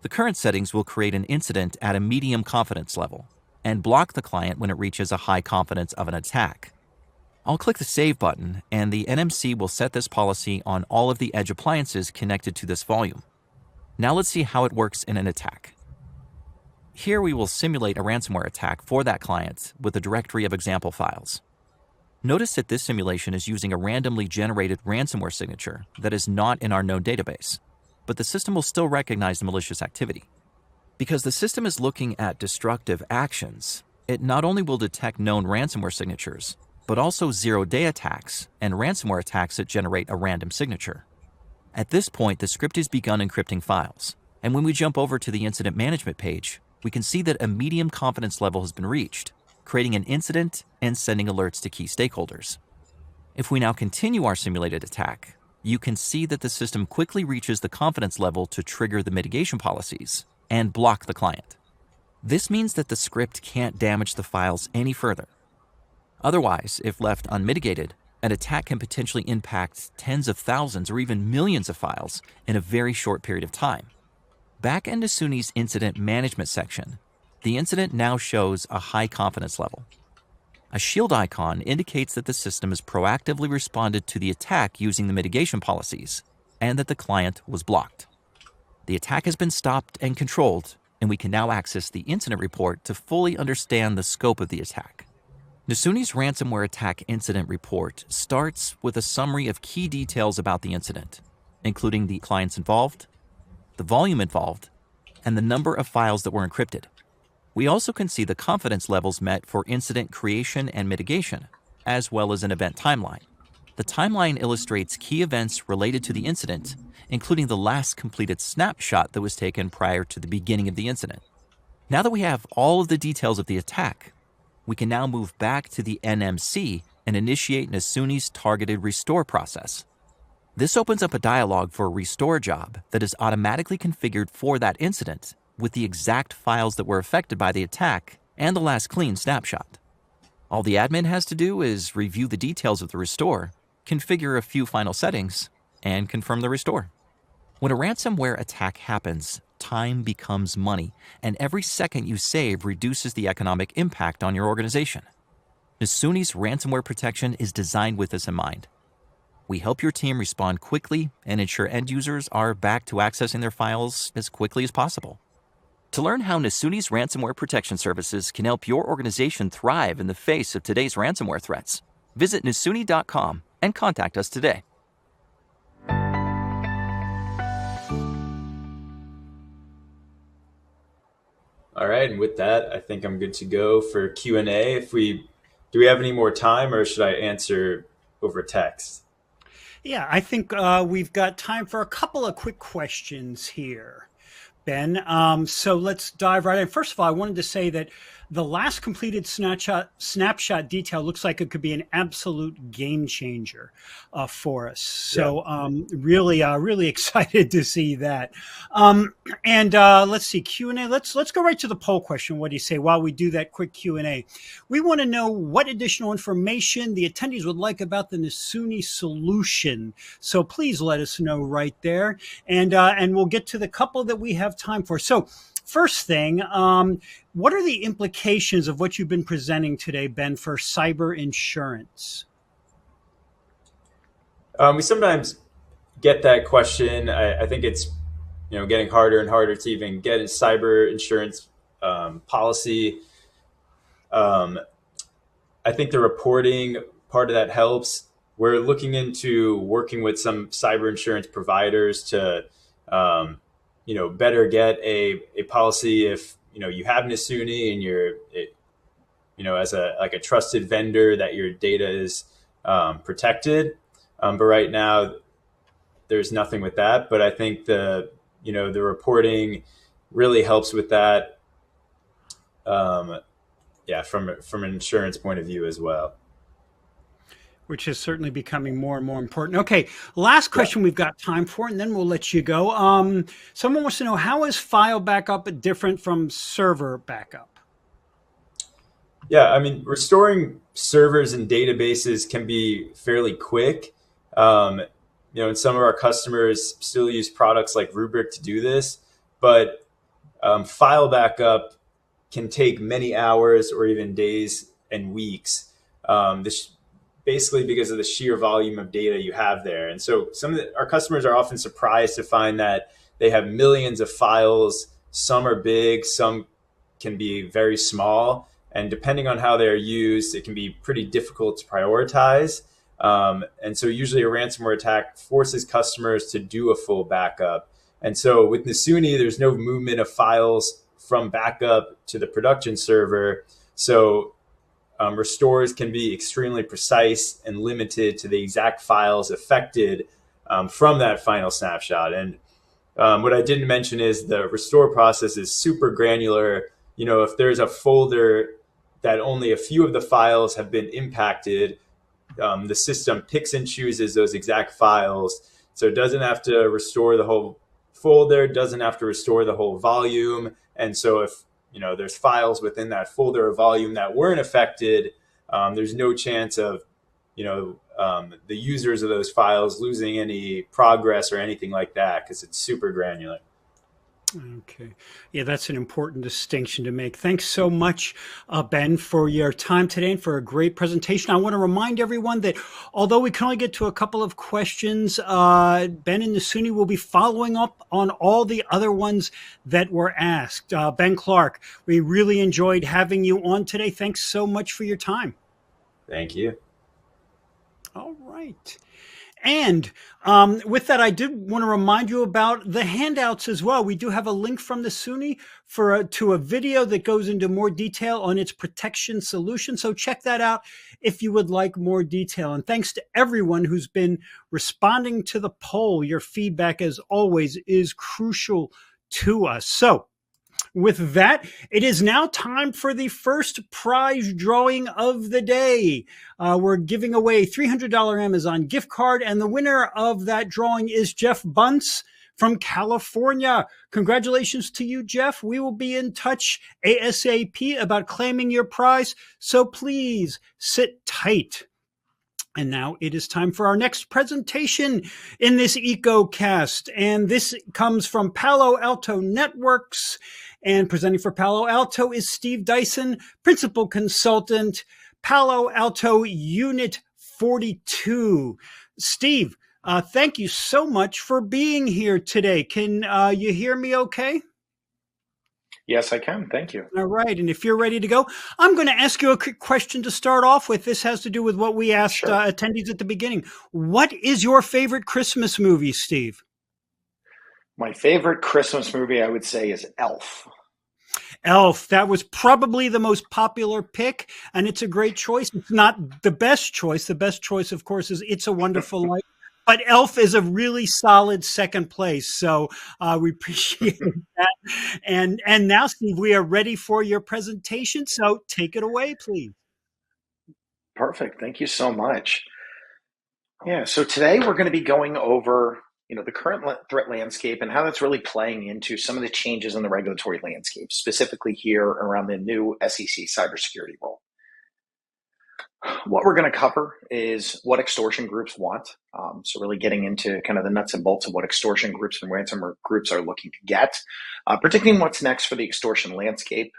The current settings will create an incident at a medium confidence level and block the client when it reaches a high confidence of an attack. I'll click the Save button, and the NMC will set this policy on all of the edge appliances connected to this volume. Now let's see how it works in an attack. Here we will simulate a ransomware attack for that client with a directory of example files. Notice that this simulation is using a randomly generated ransomware signature that is not in our known database, but the system will still recognize the malicious activity. Because the system is looking at destructive actions, it not only will detect known ransomware signatures, but also zero-day attacks and ransomware attacks that generate a random signature. At this point, the script has begun encrypting files, and when we jump over to the incident management page, we can see that a medium confidence level has been reached, creating an incident and sending alerts to key stakeholders. If we now continue our simulated attack, you can see that the system quickly reaches the confidence level to trigger the mitigation policies and block the client. This means that the script can't damage the files any further. Otherwise, if left unmitigated, an attack can potentially impact tens of thousands or even millions of files in a very short period of time. Back in Nasuni's incident management section, the incident now shows a high confidence level. A shield icon indicates that the system has proactively responded to the attack using the mitigation policies and that the client was blocked. The attack has been stopped and controlled, and we can now access the incident report to fully understand the scope of the attack. Nasuni's ransomware attack incident report starts with a summary of key details about the incident, including the clients involved, the volume involved, and the number of files that were encrypted. We also can see the confidence levels met for incident creation and mitigation, as well as an event timeline. The timeline illustrates key events related to the incident, including the last completed snapshot that was taken prior to the beginning of the incident. Now that we have all of the details of the attack, we can now move back to the NMC and initiate Nasuni's targeted restore process. This opens up a dialog for a restore job that is automatically configured for that incident with the exact files that were affected by the attack and the last clean snapshot. All the admin has to do is review the details of the restore, configure a few final settings, and confirm the restore. When a ransomware attack happens, time becomes money, and every second you save reduces the economic impact on your organization. Nasuni's ransomware protection is designed with this in mind. We help your team respond quickly and ensure end users are back to accessing their files as quickly as possible. To learn how Nasuni's ransomware protection services can help your organization thrive in the face of today's ransomware threats, visit nasuni.com and contact us today. All right, and with that, I think I'm good to go for Q&A. Do we have any more time, or should I answer over text? Yeah, I think we've got time for a couple of quick questions here, Ben. So let's dive right in. First of all, I wanted to say that the last completed snapshot detail looks like it could be an absolute game changer for us. So really excited to see that. And let's see, Q&A. Let's go right to the poll question. What do you say while we do that quick Q&A? We want to know what additional information the attendees would like about the Nasuni solution. So please let us know right there. And we'll get to the couple that we have time for. So first thing, what are the implications of what you've been presenting today, Ben, for cyber insurance? We sometimes get that question. I think it's getting harder and harder to even get a cyber insurance policy. I think the reporting part of that helps. We're looking into working with some cyber insurance providers to better get a policy if you have Nasuni and you're as a trusted vendor that your data is protected. But right now there's nothing with that. But I think the reporting really helps with that. From an insurance point of view as well. Which is certainly becoming more and more important. Okay, last question we've got time for, and then we'll let you go. Someone wants to know, how is file backup different from server backup? Yeah, I mean, restoring servers and databases can be fairly quick. And some of our customers still use products like Rubrik to do this, but file backup can take many hours or even days and weeks. Basically because of the sheer volume of data you have there. And so our customers are often surprised to find that they have millions of files. Some are big, some can be very small. And depending on how they're used, it can be pretty difficult to prioritize. And so usually a ransomware attack forces customers to do a full backup. And so with Nasuni, there's no movement of files from backup to the production server. So restores can be extremely precise and limited to the exact files affected from that final snapshot. And what I didn't mention is the restore process is super granular. If there's a folder that only a few of the files have been impacted, the system picks and chooses those exact files. So it doesn't have to restore the whole folder, doesn't have to restore the whole volume. And so if there's files within that folder or volume that weren't affected, there's no chance of, the users of those files losing any progress or anything like that because it's super granular. Okay. Yeah, that's an important distinction to make. Thanks so much, Ben, for your time today and for a great presentation. I want to remind everyone that although we can only get to a couple of questions, Ben and Nasuni will be following up on all the other ones that were asked. Ben Clark, we really enjoyed having you on today. Thanks so much for your time. Thank you. All right. And with that, I did want to remind you about the handouts as well. We do have a link from Nasuni to a video that goes into more detail on its protection solution. So check that out if you would like more detail. And thanks to everyone who's been responding to the poll. Your feedback, as always, is crucial to us. So with that, it is now time for the first prize drawing of the day. We're giving away a $300 Amazon gift card, and the winner of that drawing is Jeff Bunce from California. Congratulations to you, Jeff. We will be in touch ASAP about claiming your prize, so please sit tight. And now it is time for our next presentation in this EcoCast. And this comes from Palo Alto Networks. And presenting for Palo Alto is Steve Dyson, Principal Consultant, Palo Alto Unit 42. Steve, thank you so much for being here today. Can you hear me okay? Yes, I can. Thank you. All right. And if you're ready to go, I'm going to ask you a quick question to start off with. This has to do with what we asked attendees at the beginning. What is your favorite Christmas movie, Steve? My favorite Christmas movie, I would say, is Elf. Elf. That was probably the most popular pick, and it's a great choice. It's not the best choice. The best choice, of course, is It's a Wonderful Life. But ELF is a really solid second place. So we appreciate that. And now, Steve, we are ready for your presentation. So take it away, please. Perfect. Thank you so much. Yeah, so today we're going to be going over the current threat landscape and how that's really playing into some of the changes in the regulatory landscape, specifically here around the new SEC cybersecurity rule. What we're going to cover is what extortion groups want. So really getting into kind of the nuts and bolts of what extortion groups and ransomware groups are looking to get, predicting what's next for the extortion landscape,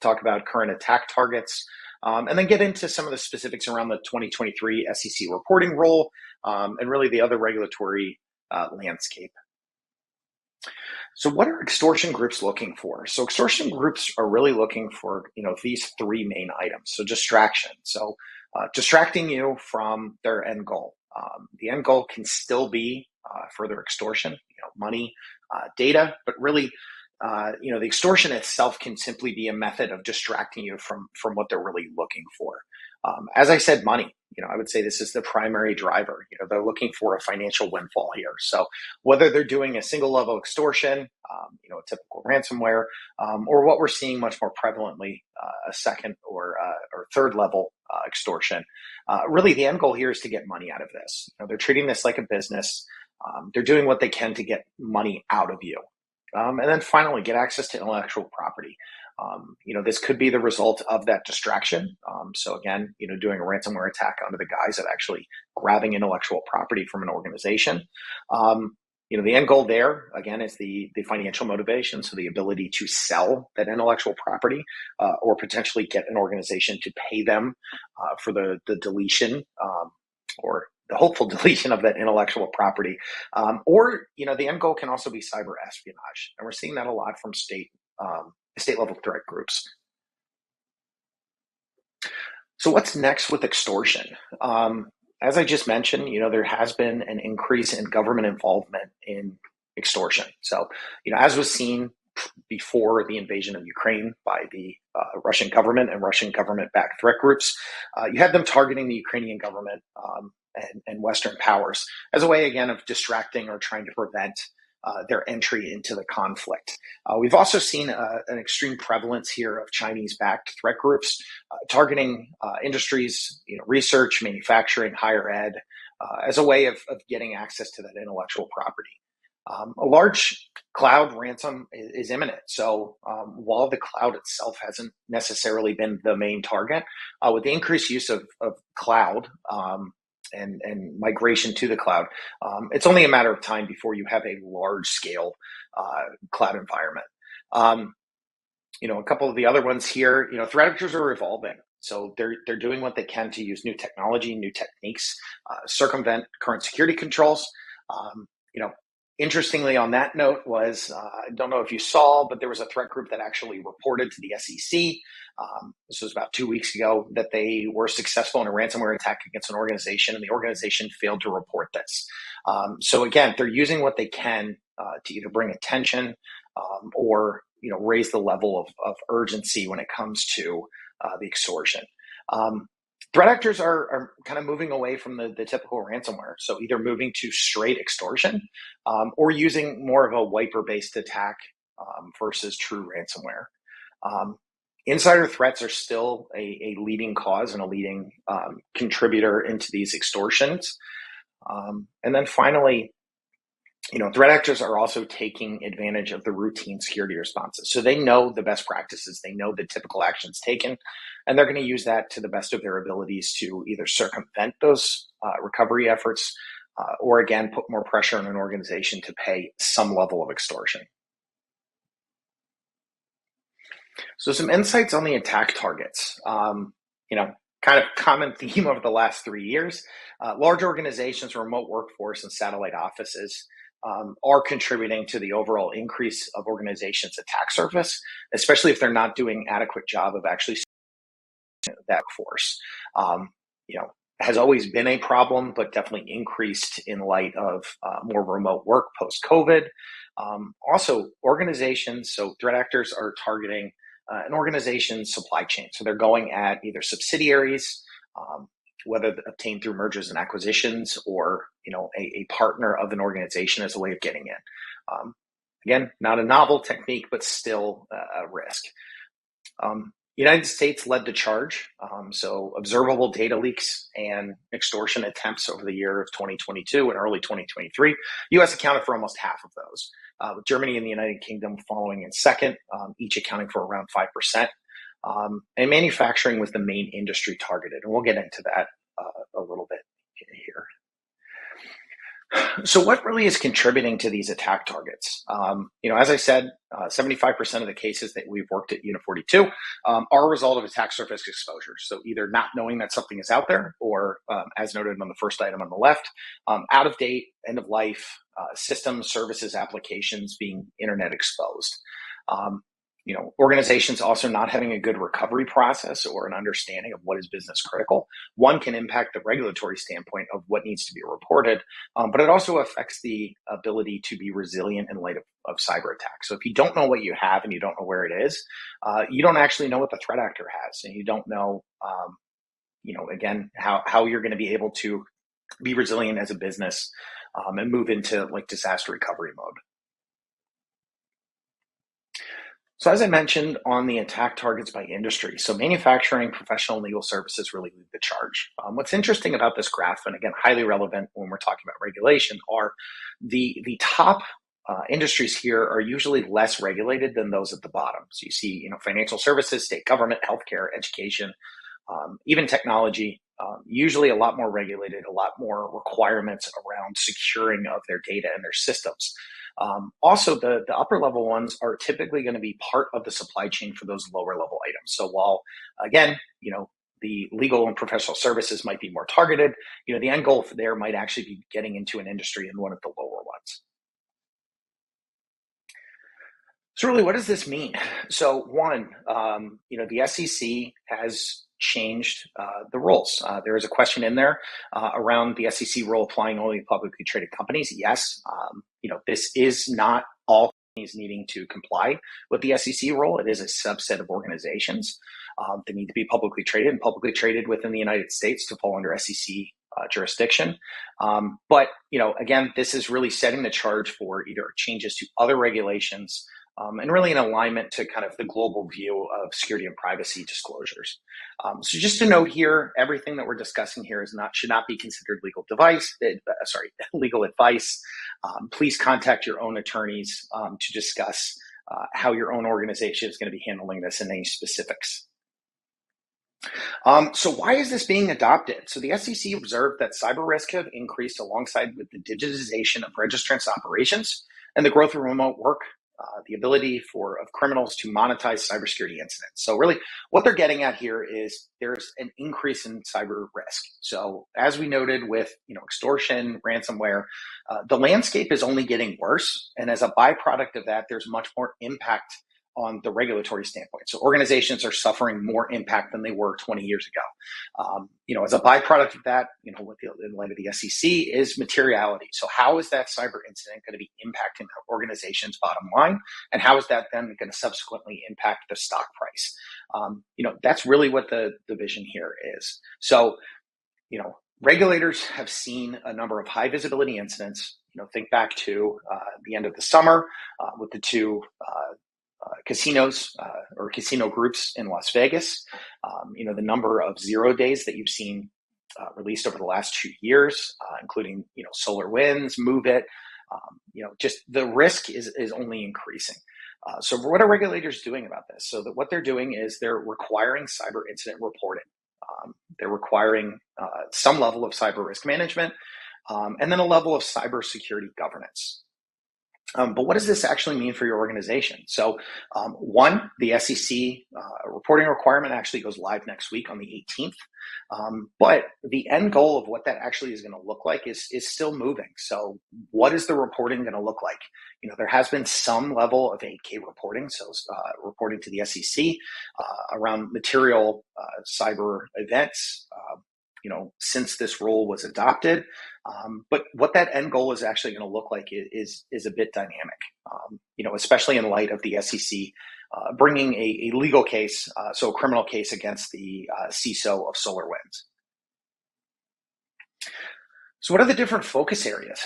talk about current attack targets, and then get into some of the specifics around the 2023 SEC reporting rule, and really the other regulatory landscape. So what are extortion groups looking for? So extortion groups are really looking for, these three main items. So distraction. So distracting you from their end goal. The end goal can still be further extortion, money, data, but really, the extortion itself can simply be a method of distracting you from what they're really looking for. As I said, money, I would say this is the primary driver. They're looking for a financial windfall here. So whether they're doing a single level extortion, a typical ransomware, or what we're seeing much more prevalently, a second or third level extortion, really the end goal here is to get money out of this. They're treating this like a business. They're doing what they can to get money out of you. And then finally, get access to intellectual property. This could be the result of that distraction. So again, doing a ransomware attack under the guise of actually grabbing intellectual property from an organization. The end goal there, again, is the financial motivation. So the ability to sell that intellectual property or potentially get an organization to pay them for the deletion or the hopeful deletion of that intellectual property. Or the end goal can also be cyber espionage. And we're seeing that a lot from state level threat groups. So what's next with extortion? As I just mentioned, there has been an increase in government involvement in extortion. So, as was seen before the invasion of Ukraine by the Russian government and Russian government-backed threat groups, you had them targeting the Ukrainian government and Western powers as a way, again, of distracting or trying to prevent their entry into the conflict. We've also seen an extreme prevalence here of Chinese-backed threat groups targeting industries, research, manufacturing, higher ed, as a way of getting access to that intellectual property. A large cloud ransom is imminent. So while the cloud itself hasn't necessarily been the main target, with the increased use of cloud, and migration to the cloud, it's only a matter of time before you have a large scale cloud environment. A couple of the other ones here, threat actors are evolving. So they're doing what they can to use new technology, new techniques, circumvent current security controls. Interestingly, on that note was, I don't know if you saw, but there was a threat group that actually reported to the SEC. This was about 2 weeks ago, that they were successful in a ransomware attack against an organization, and the organization failed to report this. So again, they're using what they can to either bring attention or raise the level of urgency when it comes to the extortion. Threat actors are kind of moving away from the typical ransomware. So either moving to straight extortion or using more of a wiper-based attack versus true ransomware. Insider threats are still a leading cause and a leading contributor into these extortions. And then finally, threat actors are also taking advantage of the routine security responses. So they know the best practices, they know the typical actions taken, and they're going to use that to the best of their abilities to either circumvent those recovery efforts or, again, put more pressure on an organization to pay some level of extortion. So some insights on the attack targets. Kind of common theme over the last 3 years. Large organizations, remote workforce, and satellite offices are contributing to the overall increase of organizations' attack surface, especially if they're not doing an adequate job of actually that force. Has always been a problem, but definitely increased in light of more remote work post-COVID. Also, organizations, so threat actors are targeting an organization's supply chain. So they're going at either subsidiaries whether obtained through mergers and acquisitions or a partner of an organization as a way of getting in. Again, not a novel technique, but still a risk. United States led the charge. So observable data leaks and extortion attempts over the year of 2022 and early 2023, U.S. accounted for almost half of those, with Germany and the United Kingdom following in second, each accounting for around 5%. And manufacturing was the main industry targeted. And we'll get into that a little bit here. So what really is contributing to these attack targets? As I said, 75% of the cases that we've worked at Uni42 are a result of attack surface exposure. So either not knowing that something is out there or, as noted on the first item on the left, out of date, end of life, systems, services, applications being internet exposed. Organizations also not having a good recovery process or an understanding of what is business critical. One can impact the regulatory standpoint of what needs to be reported, but it also affects the ability to be resilient in light of cyber attacks. So if you don't know what you have and you don't know where it is, you don't actually know what the threat actor has, and you don't know, again, how you're going to be able to be resilient as a business and move into like disaster recovery mode. So as I mentioned on the attack targets by industry, so manufacturing, professional, and legal services really lead the charge. What's interesting about this graph, and again, highly relevant when we're talking about regulation, are the top industries here are usually less regulated than those at the bottom. So you see, financial services, state government, healthcare, education, even technology, usually a lot more regulated, a lot more requirements around securing of their data and their systems. Also, the upper level ones are typically going to be part of the supply chain for those lower level items. So while, again, the legal and professional services might be more targeted, the end goal there might actually be getting into an industry in one of the lower ones. So really, what does this mean? So one, the SEC has changed the rules. There is a question in there around the SEC rule applying only to publicly traded companies. Yes, this is not all companies needing to comply with the SEC rule. It is a subset of organizations that need to be publicly traded and publicly traded within the United States to fall under SEC jurisdiction. But again, this is really setting the charge for either changes to other regulations and really in alignment to kind of the global view of security and privacy disclosures. So just to note here, everything that we're discussing here should not be considered legal advice. Please contact your own attorneys to discuss how your own organization is going to be handling this and any specifics. So why is this being adopted? So the SEC observed that cyber risk have increased alongside with the digitization of registrants operations and the growth of remote work. The ability of criminals to monetize cybersecurity incidents. So really what they're getting at here is there's an increase in cyber risk. So as we noted with extortion, ransomware, the landscape is only getting worse. And as a byproduct of that, there's much more impact on the regulatory standpoint. So organizations are suffering more impact than they were 20 years ago. As a byproduct of that, in light of the SEC is materiality. So how is that cyber incident going to be impacting the organization's bottom line? And how is that then going to subsequently impact the stock price? That's really what the vision here is. So, regulators have seen a number of high visibility incidents. Think back to the end of the summer with the two casinos or casino groups in Las Vegas. The number of 0 days that you've seen released over the last 2 years, including SolarWinds, MoveIt. Just the risk is only increasing. So what are regulators doing about this? So that what they're doing is they're requiring cyber incident reporting. They're requiring some level of cyber risk management and then a level of cybersecurity governance. But what does this actually mean for your organization? So one, the SEC reporting requirement actually goes live next week on the 18th. But the end goal of what that actually is going to look like is still moving. So what is the reporting going to look like? There has been some level of 8K reporting, so reporting to the SEC around material cyber events, since this rule was adopted. But what that end goal is actually going to look like is a bit dynamic, especially in light of the SEC bringing a legal case, so a criminal case against the CISO of SolarWinds. So what are the different focus areas?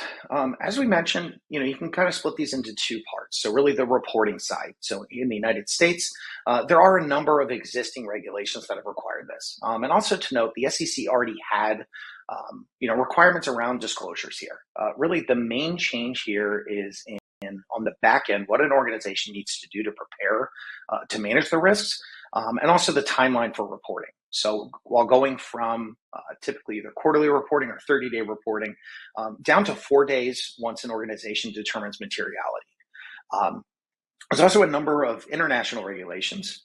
As we mentioned, you can kind of split these into two parts. So really the reporting side. So in the United States, there are a number of existing regulations that have required this. And also to note, the SEC already had requirements around disclosures here. Really the main change here is on the back end, what an organization needs to do to prepare to manage the risks, and also the timeline for reporting. So while going from typically either quarterly reporting or 30-day reporting down to 4 days once an organization determines materiality. There's also a number of international regulations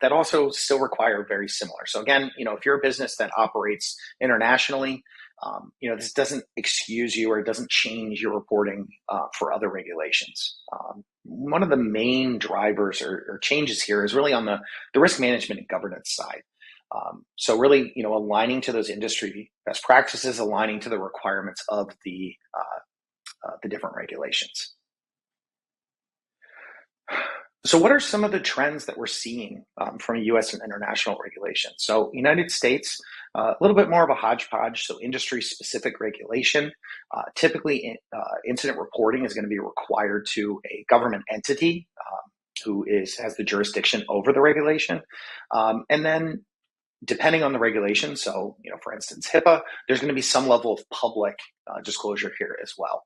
that also still require very similar. So again, if you're a business that operates internationally, this doesn't excuse you or it doesn't change your reporting for other regulations. One of the main drivers or changes here is really on the risk management and governance side. So really, aligning to those industry best practices, aligning to the requirements of the different regulations. So what are some of the trends that we're seeing from U.S. and international regulation? So United States, a little bit more of a hodgepodge, so industry-specific regulation. Typically, incident reporting is going to be required to a government entity who has the jurisdiction over the regulation. And then depending on the regulation, so for instance, HIPAA, there's going to be some level of public disclosure here as well.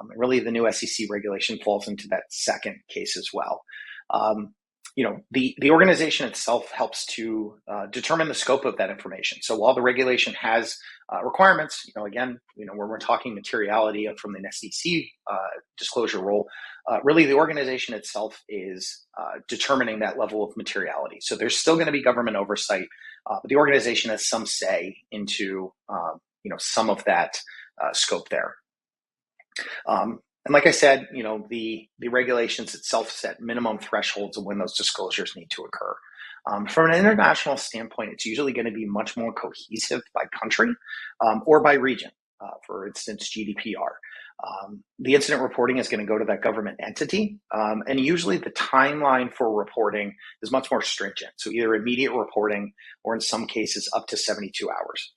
And really, the new SEC regulation falls into that second case as well. The organization itself helps to determine the scope of that information. So while the regulation has requirements, again, when we're talking materiality from the SEC disclosure rule, really the organization itself is determining that level of materiality. So there's still going to be government oversight, but the organization has some say into some of that scope there. And like I said, the regulations itself set minimum thresholds of when those disclosures need to occur. From an international standpoint, it's usually going to be much more cohesive by country or by region. For instance, GDPR. The incident reporting is going to go to that government entity, and usually the timeline for reporting is much more stringent. So either immediate reporting or in some cases up to 72 hours.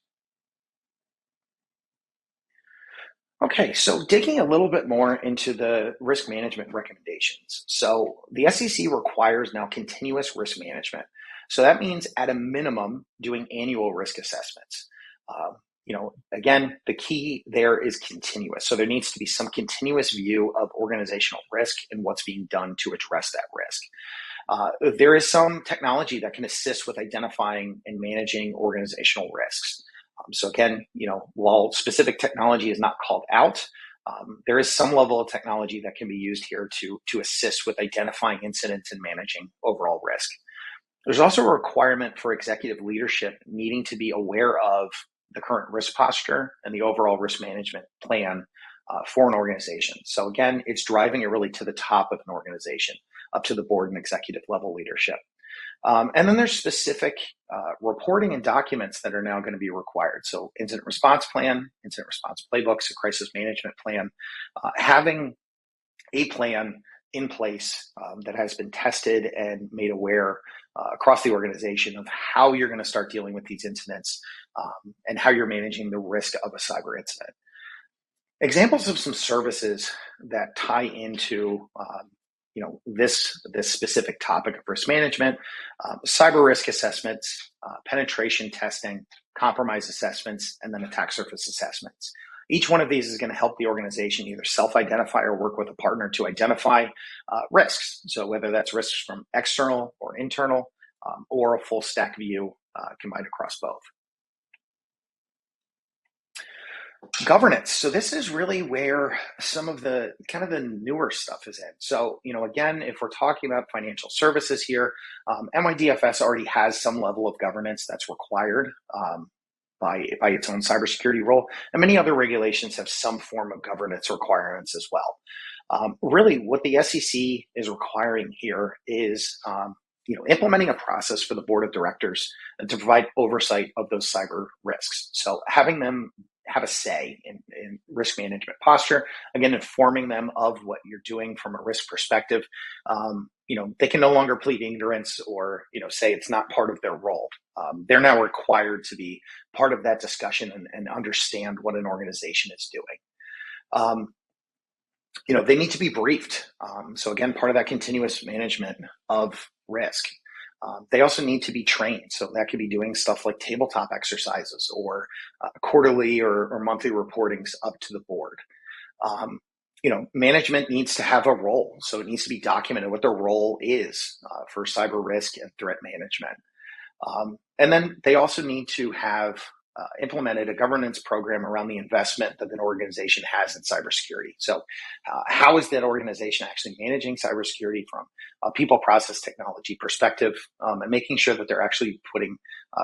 Okay, so digging a little bit more into the risk management recommendations. So the SEC requires now continuous risk management. So that means at a minimum doing annual risk assessments. Again, the key there is continuous. So there needs to be some continuous view of organizational risk and what's being done to address that risk. There is some technology that can assist with identifying and managing organizational risks. So again, while specific technology is not called out, there is some level of technology that can be used here to assist with identifying incidents and managing overall risk. There's also a requirement for executive leadership needing to be aware of the current risk posture and the overall risk management plan for an organization. So again, it's driving it really to the top of an organization, up to the board and executive level leadership. And then there's specific reporting and documents that are now going to be required. So incident response plan, incident response playbooks, a crisis management plan, having a plan in place that has been tested and made aware across the organization of how you're going to start dealing with these incidents and how you're managing the risk of a cyber incident. Examples of some services that tie into this specific topic of risk management, cyber risk assessments, penetration testing, compromise assessments, and then attack surface assessments. Each one of these is going to help the organization either self-identify or work with a partner to identify risks. So whether that's risks from external or internal, or a full stack view combined across both. Governance. So this is really where some of the kind of the newer stuff is in. So, again, if we're talking about financial services here, NYDFS already has some level of governance that's required by its own cybersecurity role. And many other regulations have some form of governance requirements as well. Really, what the SEC is requiring here is implementing a process for the board of directors to provide oversight of those cyber risks. So having them have a say in risk management posture, again, informing them of what you're doing from a risk perspective, they can no longer plead ignorance or, say it's not part of their role. They're now required to be part of that discussion and understand what an organization is doing. They need to be briefed. So again, part of that continuous management of risk. They also need to be trained. So that could be doing stuff like tabletop exercises or quarterly or monthly reportings up to the board. Management needs to have a role. So it needs to be documented what their role is for cyber risk and threat management. And then they also need to have implemented a governance program around the investment that an organization has in cybersecurity. So how is that organization actually managing cybersecurity from a people, process, technology perspective, and making sure that they're actually putting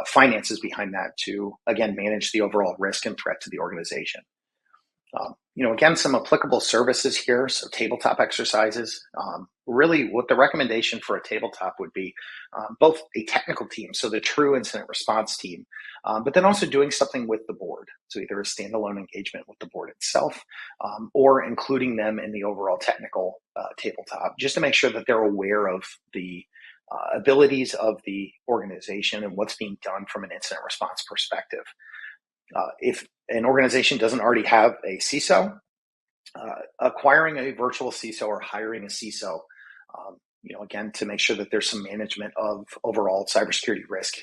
finances behind that to, again, manage the overall risk and threat to the organization. Again, some applicable services here. So tabletop exercises, really what the recommendation for a tabletop would be both a technical team, so the true incident response team, but then also doing something with the board. So either a standalone engagement with the board itself or including them in the overall technical tabletop, just to make sure that they're aware of the abilities of the organization and what's being done from an incident response perspective. If an organization doesn't already have a CISO, acquiring a virtual CISO or hiring a CISO, again, to make sure that there's some management of overall cybersecurity risk.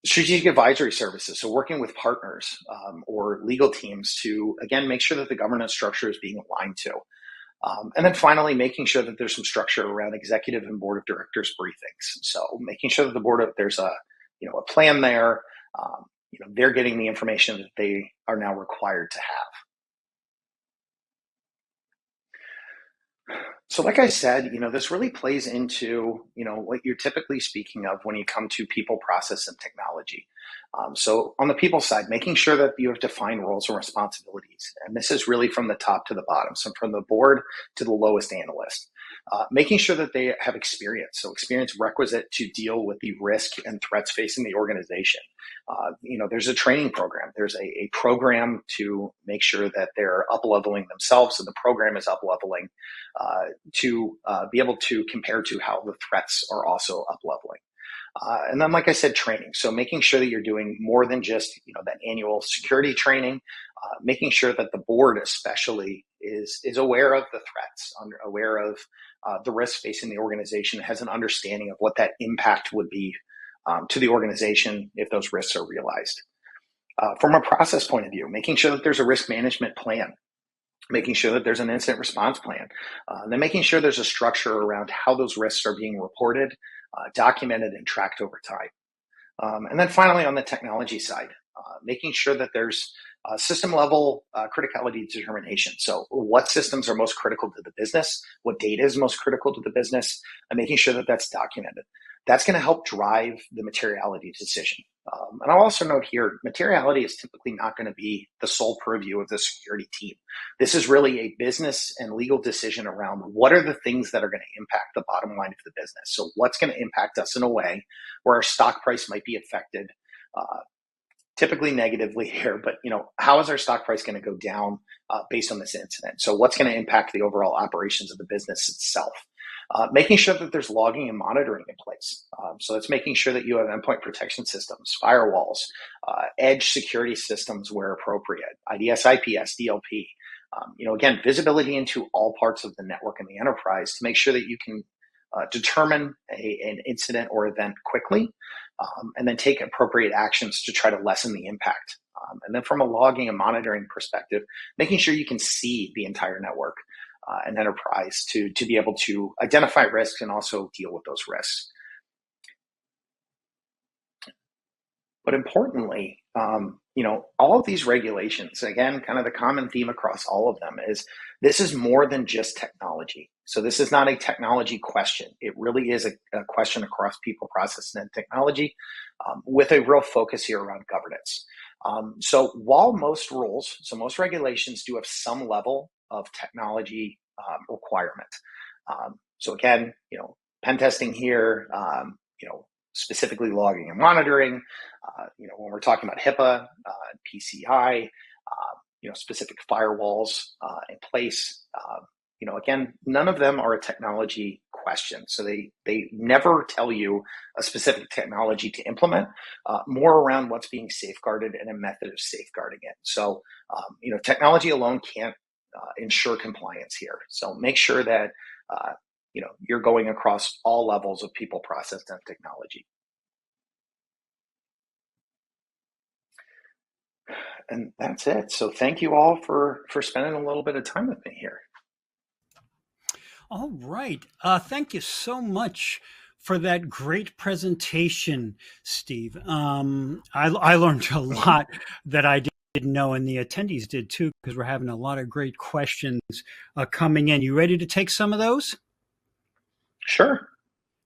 Strategic advisory services, so working with partners or legal teams to, again, make sure that the governance structure is being aligned to. And then finally, making sure that there's some structure around executive and board of directors briefings. So making sure that the board, there's a plan there. They're getting the information that they are now required to have. So like I said, this really plays into, what you're typically speaking of when you come to people, process, and technology. So on the people side, making sure that you have defined roles and responsibilities. And this is really from the top to the bottom. So from the board to the lowest analyst. Making sure that they have experience. So experience requisite to deal with the risk and threats facing the organization. There's a training program. There's a program to make sure that they're up-leveling themselves, and the program is up-leveling to be able to compare to how the threats are also up-leveling. And then, like I said, training. So making sure that you're doing more than just, that annual security training, making sure that the board especially is aware of the threats, aware of the risks facing the organization, has an understanding of what that impact would be to the organization if those risks are realized. From a process point of view, making sure that there's a risk management plan, making sure that there's an incident response plan, then making sure there's a structure around how those risks are being reported, documented, and tracked over time. And then finally, on the technology side, making sure that there's system level criticality determination. So what systems are most critical to the business, what data is most critical to the business, and making sure that that's documented. That's going to help drive the materiality decision. And I'll also note here, materiality is typically not going to be the sole purview of the security team. This is really a business and legal decision around what are the things that are going to impact the bottom line of the business. So what's going to impact us in a way where our stock price might be affected, typically negatively here, but how is our stock price going to go down based on this incident? So what's going to impact the overall operations of the business itself? Making sure that there's logging and monitoring in place. So it's making sure that you have endpoint protection systems, firewalls, edge security systems where appropriate, IDS, IPS, DLP. Again, visibility into all parts of the network and the enterprise to make sure that you can determine an incident or event quickly, and then take appropriate actions to try to lessen the impact. And then from a logging and monitoring perspective, making sure you can see the entire network and enterprise to be able to identify risks and also deal with those risks. But importantly, all of these regulations, again, kind of the common theme across all of them is this is more than just technology. So this is not a technology question. It really is a question across people, process, and technology with a real focus here around governance. So while most rules, so most regulations do have some level of technology requirement. So again, pen testing here, specifically logging and monitoring, when we're talking about HIPAA, PCI, specific firewalls in place, again, none of them are a technology question. So they never tell you a specific technology to implement, more around what's being safeguarded and a method of safeguarding it. So, technology alone can't ensure compliance here. So make sure that, you're going across all levels of people, process, and technology. And that's it. So thank you all for spending a little bit of time with me here. All right. Thank you so much for that great presentation, Steve. I learned a lot that I didn't know, and the attendees did too, because we're having a lot of great questions coming in. You ready to take some of those? Sure.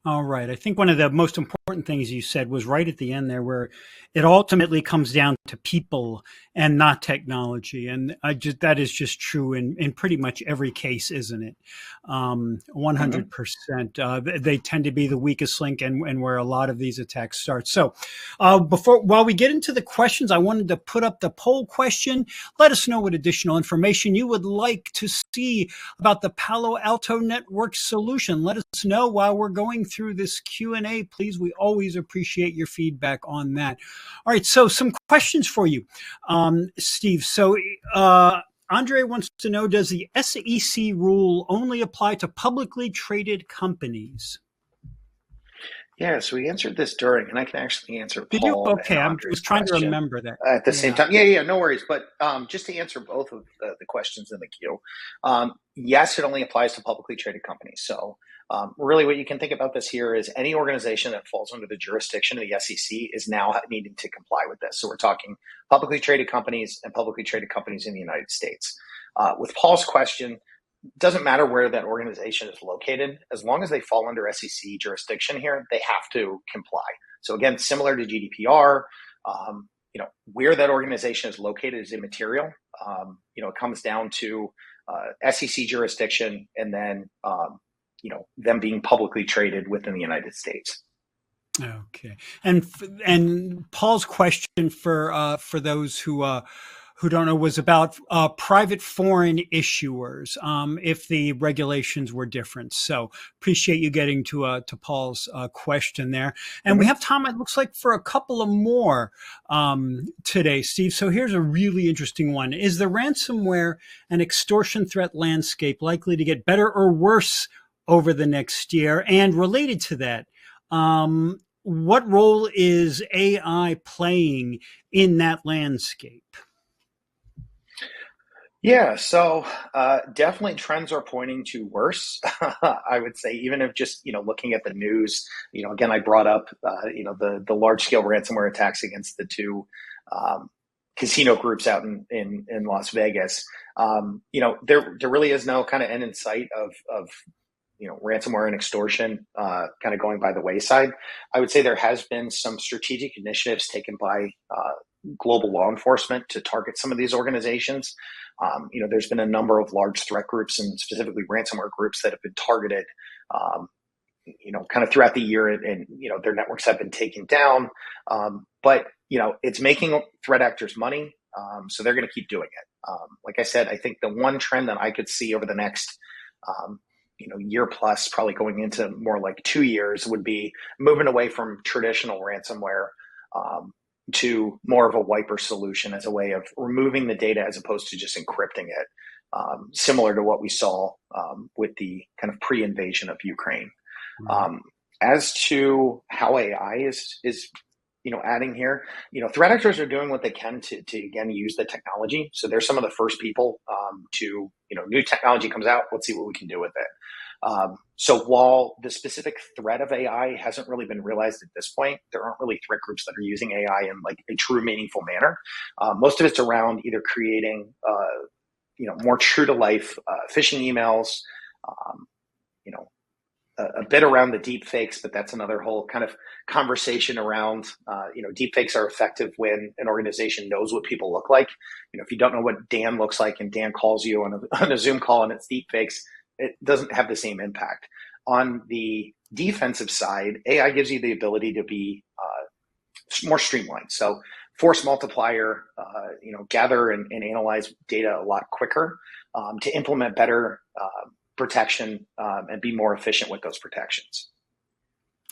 All right. I think one of the most important things you said was right at the end there, where it ultimately comes down to people and not technology. And that is just true in pretty much every case, isn't it? 100%. They tend to be the weakest link and where a lot of these attacks start. So while we get into the questions, I wanted to put up the poll question. Let us know what additional information you would like to see about the Palo Alto Network solution. Let us know while we're going through this Q&A, please. We always appreciate your feedback on that. All right, so some questions for you, Steve. So Andre wants to know, does the SEC rule only apply to publicly traded companies? Yeah, so we answered this during, and I can actually answer Did you? Paul. Okay, I was trying to remember that. At the same time. Yeah, no worries. But just to answer both of the questions in the queue, yes, it only applies to publicly traded companies. So really what you can think about this here is any organization that falls under the jurisdiction of the SEC is now needing to comply with this. So we're talking publicly traded companies and publicly traded companies in the United States. With Paul's question, doesn't matter where that organization is located, as long as they fall under SEC jurisdiction here, they have to comply. So again, similar to GDPR, where that organization is located is immaterial. It comes down to SEC jurisdiction and then, them being publicly traded within the United States. Okay, and Paul's question for those who don't know was about private foreign issuers, if the regulations were different. So appreciate you getting to Paul's question there. And we have time, it looks like, for a couple of more today, Steve. So here's a really interesting one. Is the ransomware and extortion threat landscape likely to get better or worse over the next year? And related to that, what role is AI playing in that landscape? Yeah, so definitely trends are pointing to worse. I would say, even if just looking at the news, again, I brought up the large scale ransomware attacks against the two casino groups out in Las Vegas. There really is no kind of end in sight of ransomware and extortion kind of going by the wayside. I would say there has been some strategic initiatives taken by global law enforcement to target some of these organizations. There's been a number of large threat groups and specifically ransomware groups that have been targeted, kind of throughout the year, and their networks have been taken down. But it's making threat actors money, so they're going to keep doing it. Like I said, I think the one trend that I could see over the next year plus, probably going into more like 2 years, would be moving away from traditional ransomware to more of a wiper solution as a way of removing the data as opposed to just encrypting it, similar to what we saw with the kind of pre-invasion of Ukraine. Mm-hmm. As to how AI is adding here, threat actors are doing what they can to again use the technology. So they're some of the first people to new technology comes out, let's see what we can do with it. So while the specific threat of AI hasn't really been realized at this point, there aren't really threat groups that are using AI in like a true meaningful manner. Most of it's around either creating, more true to life phishing emails, a bit around the deep fakes, but that's another whole kind of conversation around, deep fakes are effective when an organization knows what people look like. If you don't know what Dan looks like and Dan calls you on a Zoom call and it's deep fakes, it doesn't have the same impact. On the defensive side, AI gives you the ability to be more streamlined. So force multiplier, gather and analyze data a lot quicker, to implement better protection and be more efficient with those protections.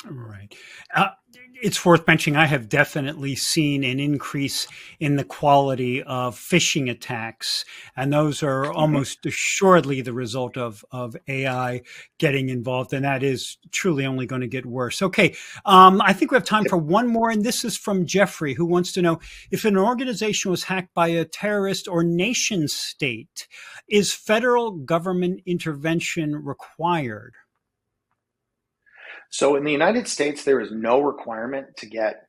Right. It's worth mentioning, I have definitely seen an increase in the quality of phishing attacks, and those are almost assuredly the result of AI getting involved, and that is truly only going to get worse. Okay, I think we have time for one more, and this is from Jeffrey, who wants to know, if an organization was hacked by a terrorist or nation state, is federal government intervention required? So in the United States, there is no requirement to get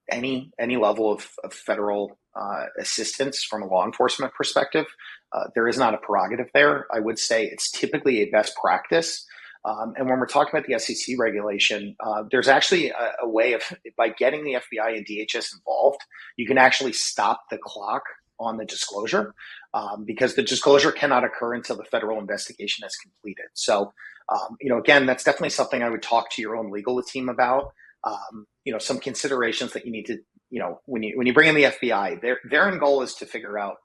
any level of federal assistance from a law enforcement perspective. There is not a prerogative there. I would say it's typically a best practice. And when we're talking about the SEC regulation, there's actually a way of, by getting the FBI and DHS involved, you can actually stop the clock on the disclosure, because the disclosure cannot occur until the federal investigation is completed. So, again, that's definitely something I would talk to your own legal team about. Some considerations that you need to, when you bring in the FBI, their end goal is to figure out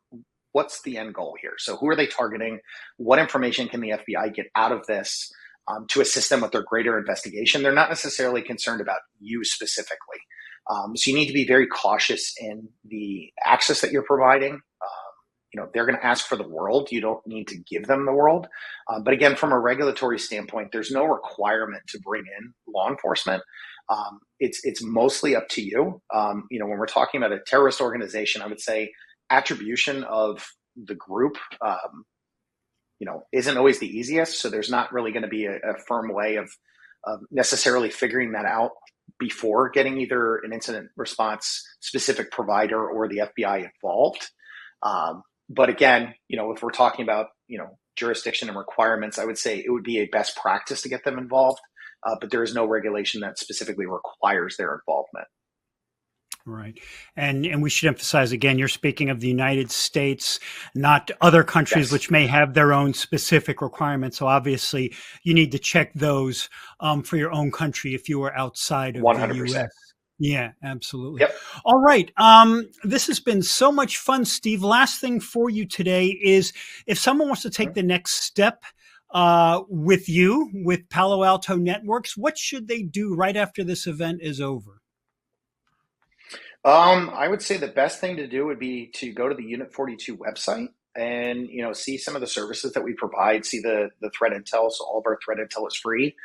what's the end goal here. So who are they targeting? What information can the FBI get out of this to assist them with their greater investigation? They're not necessarily concerned about you specifically. So you need to be very cautious in the access that you're providing. They're going to ask for the world. You don't need to give them the world. But again, from a regulatory standpoint, there's no requirement to bring in law enforcement. It's mostly up to you. When we're talking about a terrorist organization, I would say attribution of the group, isn't always the easiest. So there's not really going to be a firm way of necessarily figuring that out before getting either an incident response specific provider or the FBI involved. But again, if we're talking about, jurisdiction and requirements, I would say it would be a best practice to get them involved. But there is no regulation that specifically requires their involvement. Right. And we should emphasize again, you're speaking of the United States, not other countries, yes, which may have their own specific requirements. So obviously you need to check those for your own country if you are outside of 100%. The US. Yeah, absolutely. Yep. All right. This has been so much fun, Steve. Last thing for you today is, if someone wants to take the next step with you, with Palo Alto Networks, what should they do right after this event is over? I would say the best thing to do would be to go to the Unit 42 website and, see some of the services that we provide, see the threat intel. So all of our threat intel is free.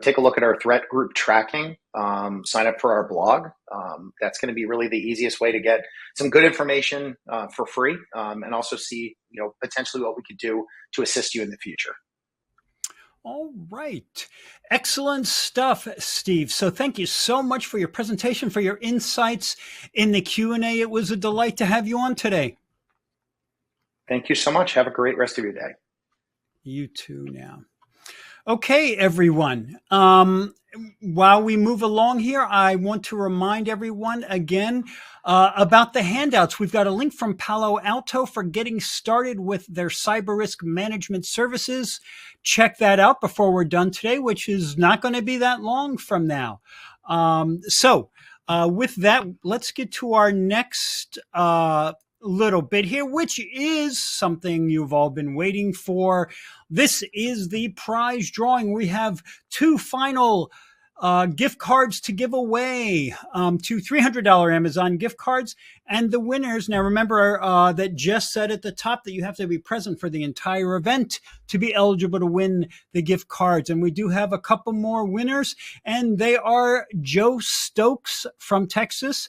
Take a look at our threat group tracking, sign up for our blog. That's going to be really the easiest way to get some good information for free, and also see, potentially what we could do to assist you in the future. All right. Excellent stuff, Steve. So thank you so much for your presentation, for your insights in the Q&A. It was a delight to have you on today. Thank you so much. Have a great rest of your day. You too now. Okay, everyone. While we move along here, I want to remind everyone again about the handouts. We've got a link from Palo Alto for getting started with their cyber risk management services. Check that out before we're done today, which is not going to be that long from now. With that, let's get to our next little bit here, which is something you've all been waiting for. This is the prize drawing. We have two final gift cards to give away, two $300 Amazon gift cards. And the winners, now remember that Jess said at the top that you have to be present for the entire event to be eligible to win the gift cards. And we do have a couple more winners, and they are Joe Stokes from Texas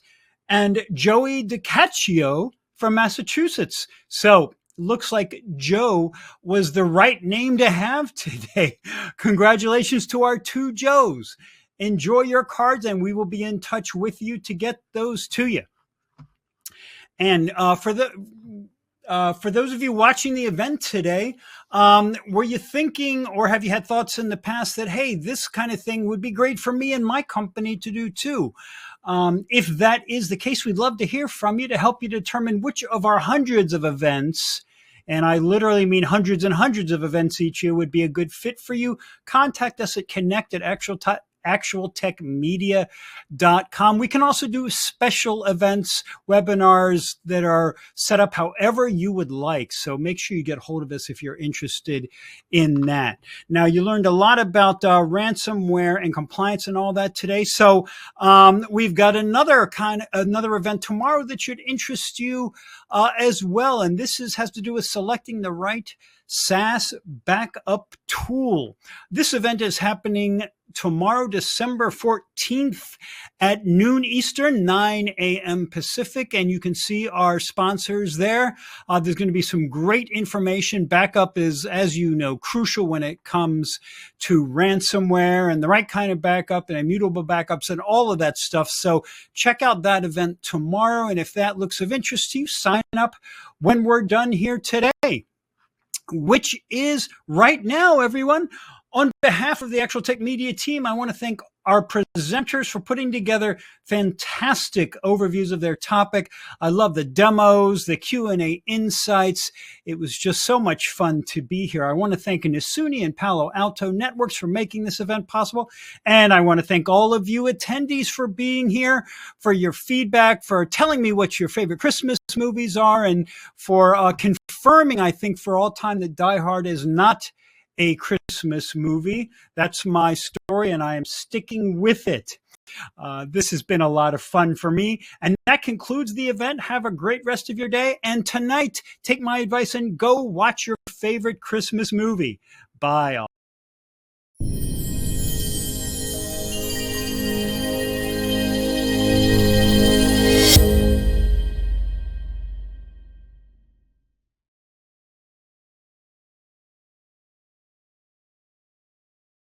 and Joey DiCaccio from Massachusetts. So looks like Joe was the right name to have today. Congratulations to our two Joes. Enjoy your cards, and we will be in touch with you to get those to you. And for those of you watching the event today, were you thinking, or have you had thoughts in the past that, hey, this kind of thing would be great for me and my company to do too? If that is the case, we'd love to hear from you to help you determine which of our hundreds of events, and I literally mean hundreds and hundreds of events each year, would be a good fit for you. Contact us at connect@actual actualtechmedia.com. We can also do special events, webinars that are set up however you would like. So make sure you get hold of us if you're interested in that. Now, you learned a lot about ransomware and compliance and all that today. So we've got another event tomorrow that should interest you as well. And this has to do with selecting the right SaaS backup tool. This event is happening tomorrow, December 14th at noon Eastern, 9 a.m. Pacific, and you can see our sponsors there. There's going to be some great information. Backup is, as you know, crucial when it comes to ransomware and the right kind of backup and immutable backups and all of that stuff. So check out that event tomorrow, and if that looks of interest to you, sign up when we're done here today, which is right now, everyone. On behalf of the Actual Tech Media team, I want to thank our presenters for putting together fantastic overviews of their topic. I love the demos, the Q&A insights. It was just so much fun to be here. I want to thank Nasuni and Palo Alto Networks for making this event possible. And I want to thank all of you attendees for being here, for your feedback, for telling me what your favorite Christmas movies are, and for confirming, I think, for all time that Die Hard is not a Christmas movie. That's my story, and I am sticking with it. This has been a lot of fun for me, and that concludes the event. Have a great rest of your day, and tonight, take my advice and go watch your favorite Christmas movie. Bye, all.